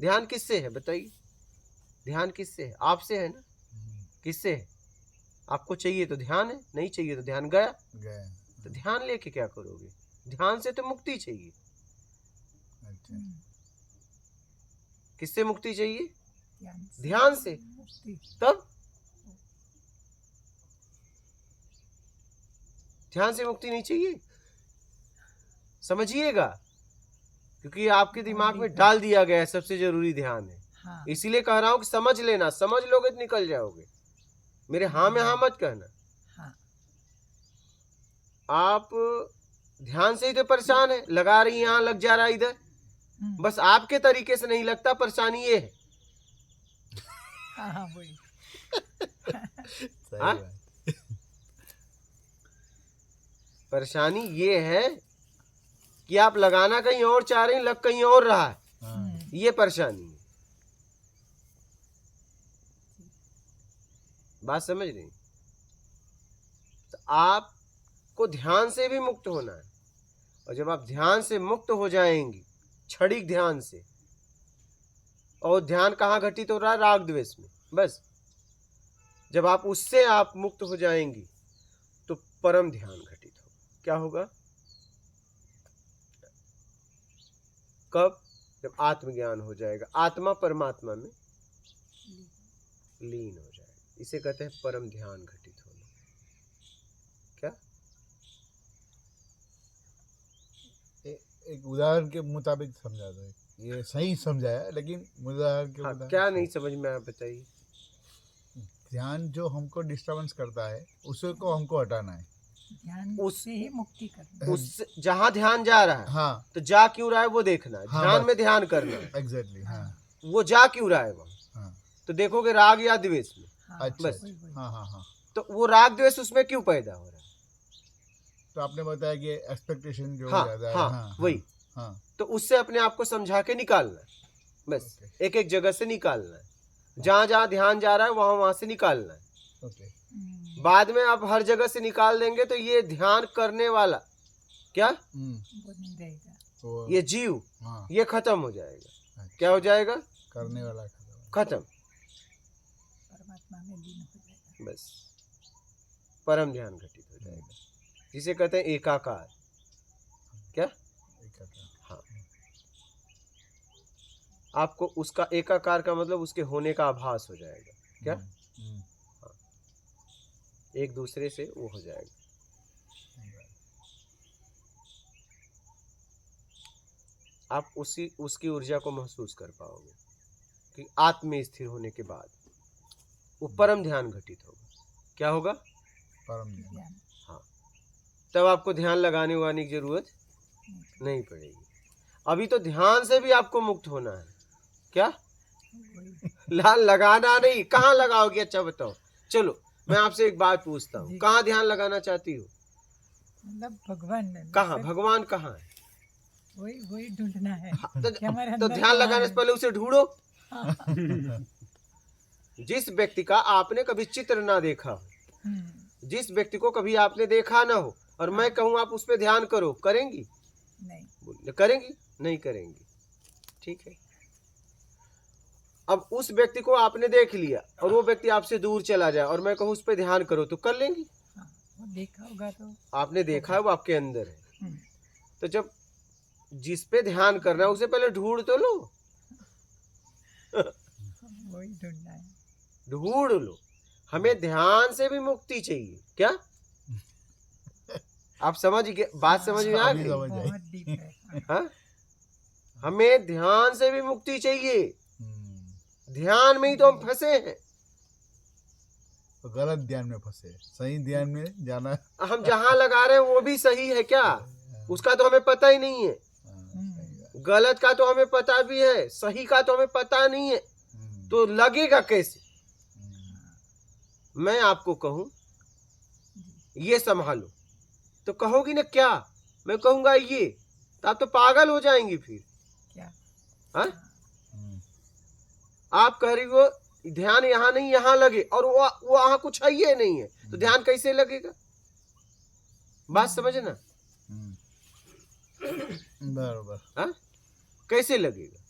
S2: ध्यान किससे है बताइए? ध्यान किससे है? आपसे है ना? किससे है? आपको चाहिए तो ध्यान है, नहीं चाहिए तो ध्यान गया।
S3: गए।
S2: तो ध्यान लेके क्या करोगे? ध्यान से तो मुक्ति चाहिए।
S3: अच्छा।
S2: किससे मुक्ति चाहिए?
S4: ध्यान
S2: ध्यान से।
S4: मुक्ति।
S2: तब ध्यान से मुक्ति नहीं चाहिए, समझिएगा। क्योंकि आपके दिमाग में डाल दिया गया है सबसे जरूरी ध्यान है।
S4: हाँ,
S2: इसीलिए कह रहा हूं कि समझ लेना। समझ लोगे तो निकल जाओगे। मेरे हाँ में हाँ मत कहना।
S4: हाँ,
S2: आप ध्यान से ही तो परेशान है। लगा रही यहाँ, लग जा रहा इधर। बस आपके तरीके से नहीं लगता। परेशानी ये है।
S4: हाँ, हाँ, वही।
S3: सही
S2: हाँ?
S3: बात।
S2: परेशानी ये है कि आप लगाना कहीं और चाह रही, लग कहीं और रहा है।
S3: हाँ।
S2: ये परेशानी है। बात समझ रही? तो आपको ध्यान से भी मुक्त होना है। और जब आप ध्यान से मुक्त हो जाएंगी, क्षणिक ध्यान से, और ध्यान कहाँ घटित हो रहा है? राग द्वेष में। बस जब आप उससे आप मुक्त हो जाएंगी तो परम ध्यान घटित होगा। क्या होगा? कब? जब आत्मज्ञान हो जाएगा, आत्मा परमात्मा में लीन हो जाएगा। इसे कहते हैं परम ध्यान घटित होना। क्या?
S3: एक उदाहरण के मुताबिक समझा दो। ये सही समझाया, लेकिन उदाहरण के
S2: हाँ,
S3: मुताबिक
S2: क्या नहीं समझ में आया बताइए?
S3: ध्यान जो हमको डिस्टरबेंस करता है उसे को हमको हटाना है।
S4: ध्यान
S2: उस-
S4: से ही मुक्ति करना।
S2: उस जहां ध्यान जा रहा है,
S3: हाँ,
S2: तो जा क्यों रहा है वो देखना है।
S3: हाँ,
S2: ध्यान
S3: बस।
S2: में ध्यान करना है।
S3: एग्जैक्टली। हाँ,
S2: वो जा क्यों रहा है वहां,
S3: हाँ,
S2: तो देखोगे राग या द्वेष में।
S4: हाँ,
S3: अच्छा।
S2: बस।
S4: वही, वही।
S3: हाँ, हाँ, हाँ।
S2: तो वो राग द्वेष उसमें क्यों पैदा हो रहा है?
S3: तो आपने बताया कि एक्सपेक्टेशन जो
S2: हाँ,
S3: ज्यादा है।
S2: हाँ,
S3: हाँ,
S2: वही।
S3: हाँ,
S2: तो उससे अपने आप को समझा के निकालना है। बस
S3: ओके।
S2: एक एक जगह से निकालना है। जहां जहां ध्यान जा रहा है वहां वहां से निकालना है।
S3: ओके।
S2: बाद में आप हर जगह से निकाल देंगे तो ये ध्यान करने वाला, क्या
S4: वो नहीं रहेगा।
S3: तो
S2: ये जीव,
S3: हाँ,
S2: ये खत्म हो जाएगा।
S3: अच्छा।
S2: क्या हो जाएगा?
S3: करने वाला खत्म।
S2: खत्म।
S4: परमात्मा में लीन हो जाएगा।
S2: बस परम ध्यान घटित हो जाएगा, जिसे कहते हैं एकाकार। क्या? हाँ, आपको उसका एकाकार का मतलब उसके होने का आभास हो जाएगा। क्या? एक दूसरे से वो हो जाएगा। आप उसकी ऊर्जा को महसूस कर पाओगे कि आत्म में स्थिर होने के बाद वो परम ध्यान घटित होगा। क्या होगा?
S3: परम ध्यान।
S4: ध्यान।
S2: हाँ, तब आपको ध्यान लगाने उगाने की जरूरत नहीं पड़ेगी। अभी तो ध्यान से भी आपको मुक्त होना है। क्या? लगाना नहीं। कहाँ लगाओगे? अच्छा बताओ। चलो मैं आपसे एक बात पूछता हूँ, कहाँ ध्यान लगाना चाहती हो?
S4: मतलब भगवान में।
S2: कहाँ?
S4: सिर्फ
S2: भगवान कहाँ है?
S4: वही वही ढूंढना है कि हमारे
S2: तो
S4: अंदर
S2: ध्यान
S4: कहाँ
S2: लगाने
S4: है।
S2: से पहले उसे ढूंढो। जिस व्यक्ति का आपने कभी चित्र ना देखा हो, जिस व्यक्ति को कभी आपने देखा ना हो, और मैं कहूँ आप उस पर ध्यान करो, करेंगी?
S4: नहीं।
S2: बोलिए, करेंगी? नहीं करेंगी। ठीक है। अब उस व्यक्ति को आपने देख लिया और वो व्यक्ति आपसे दूर चला जाए और मैं कहूँ उस पर ध्यान करो, तो कर लेंगी?
S4: हाँ, वो देखा होगा तो।
S2: आपने देखा है, वो आपके अंदर है।
S4: हम्म,
S2: तो जब जिस पे ध्यान करना है उसे पहले ढूंढ तो लो।
S4: वही ढूंढना है।
S2: ढूंढ लो। हमें ध्यान से भी मुक्ति चाहिए। क्या? आप समझ गए? बात समझ में आ
S3: अभी
S2: गई?
S3: समझ आई।
S4: बहुत डीप है। हाँ,
S2: हाँ? हमें ध्यान से भी मुक्ति चाहिए। ध्यान में ही तो हम फंसे हैं।
S3: तो गलत ध्यान में फंसे, सही ध्यान में जाना।
S2: हम जहां लगा रहे हैं वो भी सही है क्या, उसका तो हमें पता ही नहीं है।
S3: सही बात।
S2: गलत का तो हमें पता भी है, सही का तो हमें पता नहीं है, तो लगेगा कैसे। मैं आपको कहूं ये संभालो तो कहोगी ना क्या, मैं कहूंगा ये, तो आप तो पागल हो जाएंगी फिर।
S4: क्या
S2: हाँ, आप कह रही हो ध्यान यहाँ नहीं यहाँ लगे, और वो वहां कुछ है ही नहीं है, तो ध्यान कैसे लगेगा। बात समझना।
S3: बराबर।
S2: हाँ, कैसे लगेगा।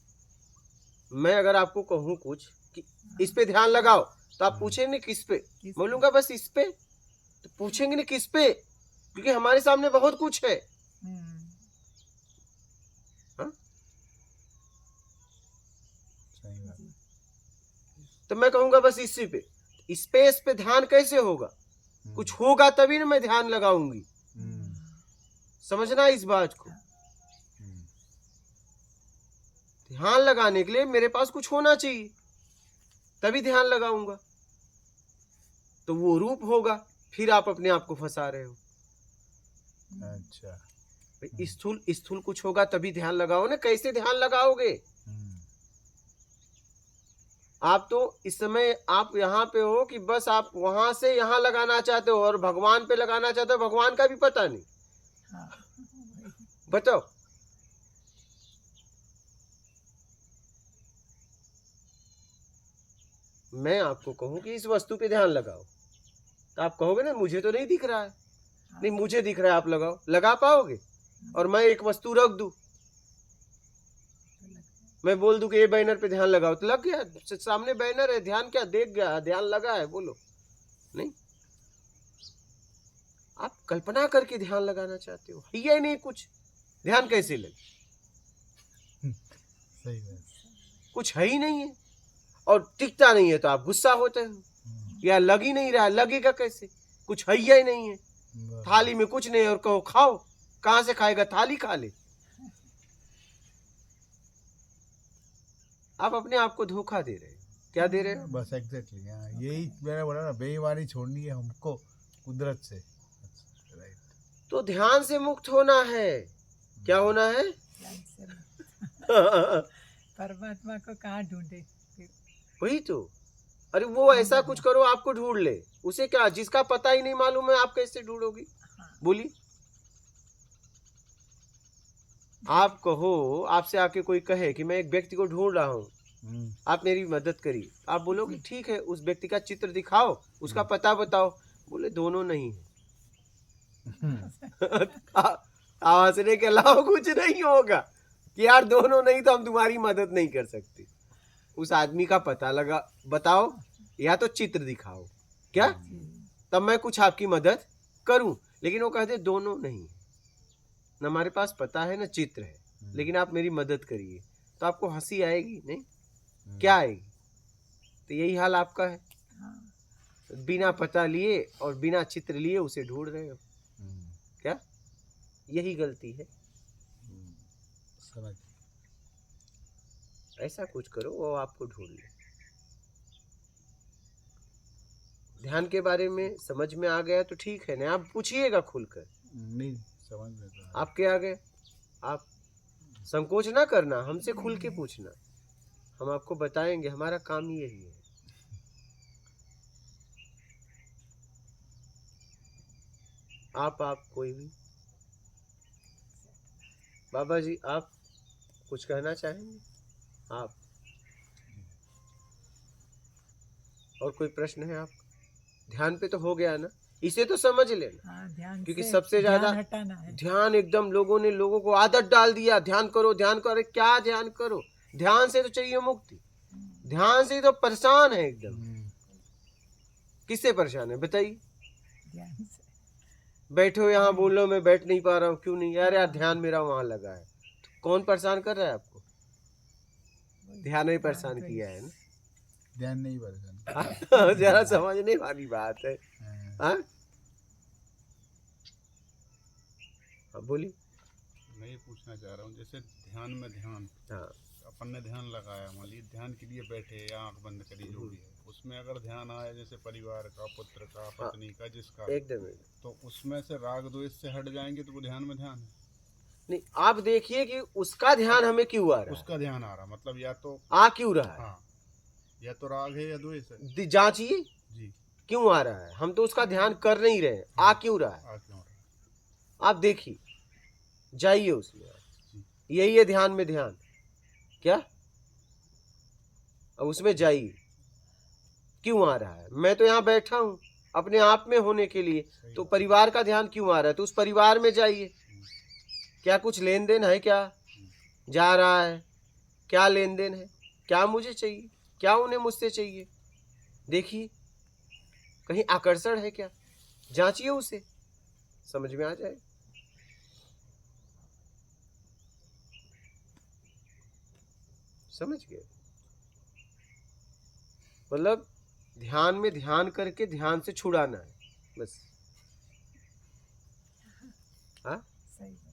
S2: मैं अगर आपको कहूं कुछ कि इस पे ध्यान लगाओ, तो आप पूछेंगे किस पे, बोलूंगा बस इस पे, तो पूछेंगे नहीं किस पे, क्योंकि हमारे सामने बहुत कुछ है। हाँ?
S3: सही बात।
S2: तो मैं कहूंगा बस इसी पे, स्पेस पे ध्यान कैसे होगा, कुछ होगा तभी ना मैं ध्यान लगाऊंगी। समझना इस बात को। ध्यान लगाने के लिए मेरे पास कुछ होना चाहिए, तभी ध्यान लगाऊंगा, तो वो रूप होगा, फिर आप अपने आप को फंसा रहे हो।
S3: अच्छा।
S2: स्थूल स्थूल कुछ होगा तभी ध्यान लगाओ ना, कैसे ध्यान लगाओगे। आप तो इस समय आप यहाँ पे हो कि बस आप वहां से यहाँ लगाना चाहते हो, और भगवान पे लगाना चाहते हो, भगवान का भी पता नहीं। बताओ, मैं आपको कहूं कि इस वस्तु पे ध्यान लगाओ, तो आप कहोगे ना मुझे तो नहीं दिख रहा है। नहीं, मुझे दिख रहा है, आप लगाओ, लगा पाओगे। और मैं एक वस्तु रख दूं, मैं बोल दूं कि ये बैनर पे ध्यान लगाओ, तो लग गया। सामने बैनर है, ध्यान क्या देख गया, ध्यान लगा है, बोलो। नहीं, आप कल्पना करके ध्यान लगाना चाहते हो, ये नहीं कुछ, ध्यान कैसे लगे।
S3: सही बात।
S2: कुछ है ही नहीं है, और टिकता नहीं है तो आप गुस्सा होते हो, या लग ही नहीं रहा, लगेगा कैसे, कुछ है ही नहीं है। थाली में कुछ नहीं और कहो खाओ, कहां से खाएगा, थाली खा ले। आप अपने आप को धोखा दे रहे हो। क्या दे रहे हो।
S3: बस एग्जैक्टली, यही मैंने बोला ना, बेईमानी छोड़नी है हमको कुदरत से। राइट।
S2: तो ध्यान से मुक्त होना है। क्या होना है।
S4: परमात्मा को कहाँ ढूंढे फिर?
S2: वही तो। अरे वो ऐसा कुछ करो आपको ढूंढ ले, उसे क्या, जिसका पता ही नहीं मालूम है, आप कैसे ढूंढोगी। बोली, आप कहो, आपसे आके कोई कहे कि मैं एक व्यक्ति को ढूंढ रहा हूँ, आप मेरी मदद करिए, आप बोलोगे ठीक है, उस व्यक्ति का चित्र दिखाओ, उसका पता बताओ। बोले दोनों नहीं है। हंसने के अलावा कुछ नहीं होगा कि यार दोनों नहीं तो हम तुम्हारी मदद नहीं कर सकते। उस आदमी का पता लगा बताओ, या तो चित्र दिखाओ, क्या तब मैं कुछ आपकी मदद करूं। लेकिन वो कहते दोनों नहीं, न हमारे पास पता है न चित्र है, लेकिन आप मेरी मदद करिए। तो आपको हंसी आएगी नहीं, क्या आएगी। तो यही हाल आपका है, बिना पता लिए और बिना चित्र लिए उसे ढूंढ रहे हो। क्या यही गलती है।
S3: समझ।
S2: ऐसा कुछ करो वो आपको ढूंढ ले। ध्यान के बारे में समझ में आ गया तो ठीक है ना, आप पूछिएगा खुलकर।
S3: नहीं समझ में तो आया।
S2: आपके आगे आप संकोच ना करना, हमसे खुल के पूछना, हम आपको बताएंगे, हमारा काम ही यही है। आप कोई भी बाबा जी आप कुछ कहना चाहेंगे। आप और कोई प्रश्न है आप। ध्यान पे तो हो गया ना, इसे तो समझ लेना।
S4: ध्यान
S2: क्योंकि
S4: से
S2: सबसे ज्यादा
S4: ध्यान हटाना है।
S2: ध्यान एकदम लोगों को आदत डाल दिया, ध्यान करो ध्यान करो। अरे क्या ध्यान करो, ध्यान से तो चाहिए मुक्ति, ध्यान से तो परेशान है एकदम। किससे परेशान है बताइए।
S4: ध्यान से
S2: बैठो यहाँ बोलो मैं बैठ नहीं पा रहा हूँ, क्यों नहीं। यार ध्यान मेरा वहां लगा है। तो कौन परेशान कर रहा है आपको। ध्यान ही परेशान किया है ना।
S3: ध्यान नहीं परेशान।
S2: जरा समझने वाली बात है। हाँ बोली।
S1: मैं ये पूछना चाह रहा हूँ, जैसे ध्यान में ध्यान,
S2: हाँ
S3: अपन ने ध्यान लगाया, मान लीजिए ध्यान के लिए बैठे या आंख बंद करी जो भी है, उसमें अगर ध्यान आया जैसे परिवार का, पुत्र का, पत्नी का, जिसका,
S2: एकदम
S3: तो उसमें से राग द्वेष से हट जाएंगे तो वो ध्यान में ध्यान है।
S2: नहीं, आप देखिए कि उसका ध्यान हमें क्यों आ रहा है,
S3: उसका ध्यान आ रहा, मतलब या तो
S2: आ क्यों रहा है,
S3: हाँ, या तो राग है या द्वेष है।
S2: जांचिए
S3: जी,
S2: क्यों आ रहा है। हम तो उसका ध्यान कर नहीं रहे हैं, आ क्यों रहा है,
S3: आ क्यों रहा है?
S2: आप देखिए, जाइए उसमें, यही है ध्यान में ध्यान क्या। अब उसमें जाइए, क्यों आ रहा है। मैं तो यहाँ बैठा हूँ अपने आप में होने के लिए, तो परिवार का ध्यान क्यों आ रहा है, तो उस परिवार में जाइए। क्या कुछ लेन देन है, क्या जा रहा है, क्या लेन देन है, क्या मुझे चाहिए, क्या उन्हें मुझसे चाहिए, देखिए कहीं आकर्षण है क्या, जांचिए उसे, समझ में आ जाए। समझ गए, मतलब ध्यान में ध्यान करके ध्यान से छुड़ाना है बस। हाँ,
S4: सही बात।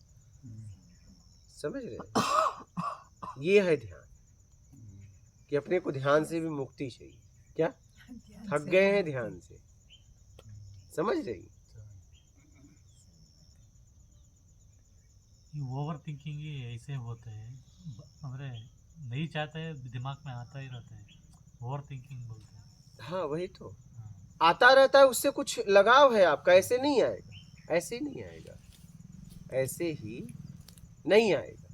S2: समझ रहे हैं? ये है ध्यान, कि अपने को ध्यान से भी मुक्ति चाहिए। क्या
S4: ध्यान
S2: थक
S4: से
S2: गए
S4: भी
S2: हैं
S4: मुक्ति।
S2: ध्यान से, समझ रही।
S6: ओवर थिंकिंग ही ऐसे होते हैं, हमारे नहीं चाहते, दिमाग में आता ही रहता है, ओवर थिंकिंग बोलते हैं।
S2: हाँ वही तो,
S6: हाँ,
S2: आता रहता है, उससे कुछ लगाव है आपका, ऐसे नहीं आएगा, ऐसे नहीं आएगा, ऐसे ही नहीं आएगा।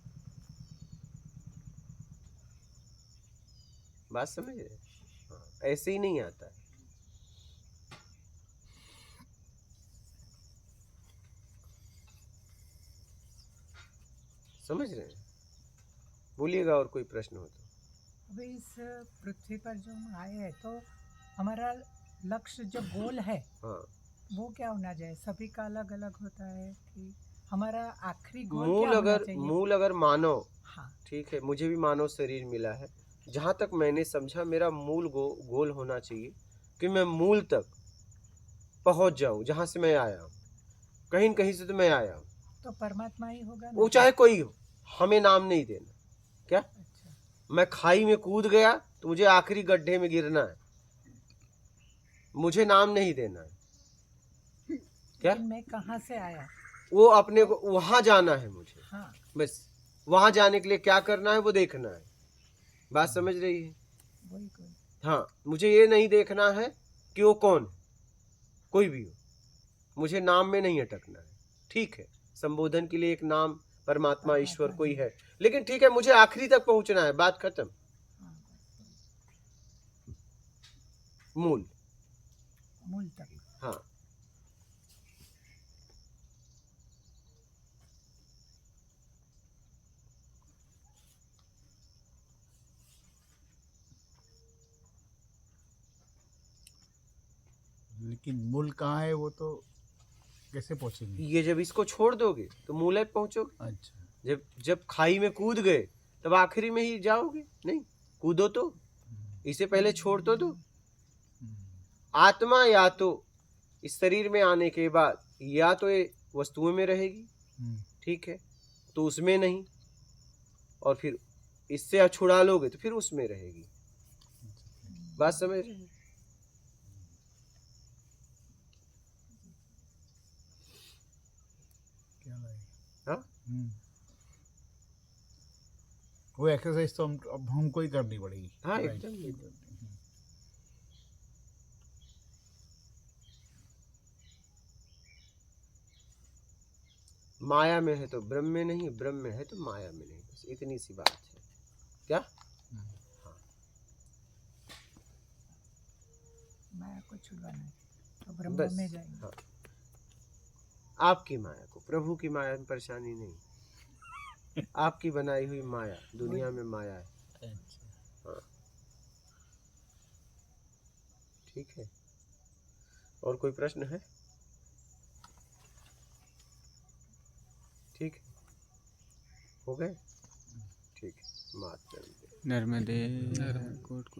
S2: बात समझ रहे? हाँ, ऐसे ही नहीं आता है। समझ रहे हैं? बोलिएगा और कोई प्रश्न हो तो।
S4: अभी इस पृथ्वी पर जो हम आए हैं, तो हमारा लक्ष्य जो गोल है
S2: हाँ,
S4: वो क्या होना चाहिए। सभी का अलग अलग होता है कि हमारा आखिरी गोल क्या होना चाहिए।
S2: मूल अगर मानव,
S4: हाँ,
S2: ठीक है, मुझे भी मानव शरीर मिला है, जहाँ तक मैंने समझा मेरा मूल गोल होना चाहिए कि मैं मूल तक पहुँच जाऊँ, जहाँ से मैं आया हूँ, कहीं न कहीं से तो मैं आया हूँ,
S4: तो परमात्मा ही होगा ना।
S2: वो चाहे कोई हो, हमें नाम नहीं देना। क्या
S4: अच्छा,
S2: मैं खाई में कूद गया तो मुझे आखिरी गड्ढे में गिरना है, मुझे नाम नहीं देना है। क्या
S4: लेकिन मैं कहाँ से आया।
S2: वो अपने को वहां जाना है मुझे,
S4: हाँ,
S2: बस वहां जाने के लिए क्या करना है वो देखना है। बात समझ रही है?
S4: वही कोई।
S2: हाँ, मुझे ये नहीं देखना है कि वो कौन है, कोई भी हो, मुझे नाम में नहीं अटकना है। ठीक है, संबोधन के लिए एक नाम परमात्मा ईश्वर कोई है, लेकिन ठीक है, मुझे आखिरी तक पहुंचना है, बात खत्म।
S4: हाँ,
S2: मूल,
S4: मूल तक।
S2: हाँ,
S3: लेकिन मूल कहाँ है वो तो कैसे पहुँचेंगे?
S2: ये जब इसको छोड़ दोगे तो मूल तक पहुंचोगे।
S3: अच्छा,
S2: जब जब खाई में कूद गए तब आखिरी में ही जाओगे, नहीं कूदो तो, इसे पहले छोड़ तो दो। आत्मा या तो इस शरीर में आने के बाद या तो ये वस्तुओं में रहेगी, ठीक है, तो उसमें नहीं, और फिर इससे आप छुड़ा लोगे तो फिर उसमें रहेगी। बात समझ रहे हैं?
S3: क्या लगेगा?
S2: हाँ,
S3: वो एक्सरसाइज तो अब हमको ही करनी पड़ेगी।
S2: हाँ,
S3: Right.
S2: एकदम। माया में है तो ब्रह्म में नहीं, ब्रह्म में है तो माया में नहीं, बस इतनी सी बात है। क्या
S4: माया को छुड़वाना है तो ब्रह्म
S2: बस,
S4: में जाएंगे।
S2: हाँ, आपकी माया को, प्रभु की माया में परेशानी नहीं, आपकी बनाई हुई माया, दुनिया में माया है। हाँ, ठीक है, और कोई प्रश्न है? ठीक है, हो गए, ठीक है, मात कर दीजिए।
S1: नर्मदे कोट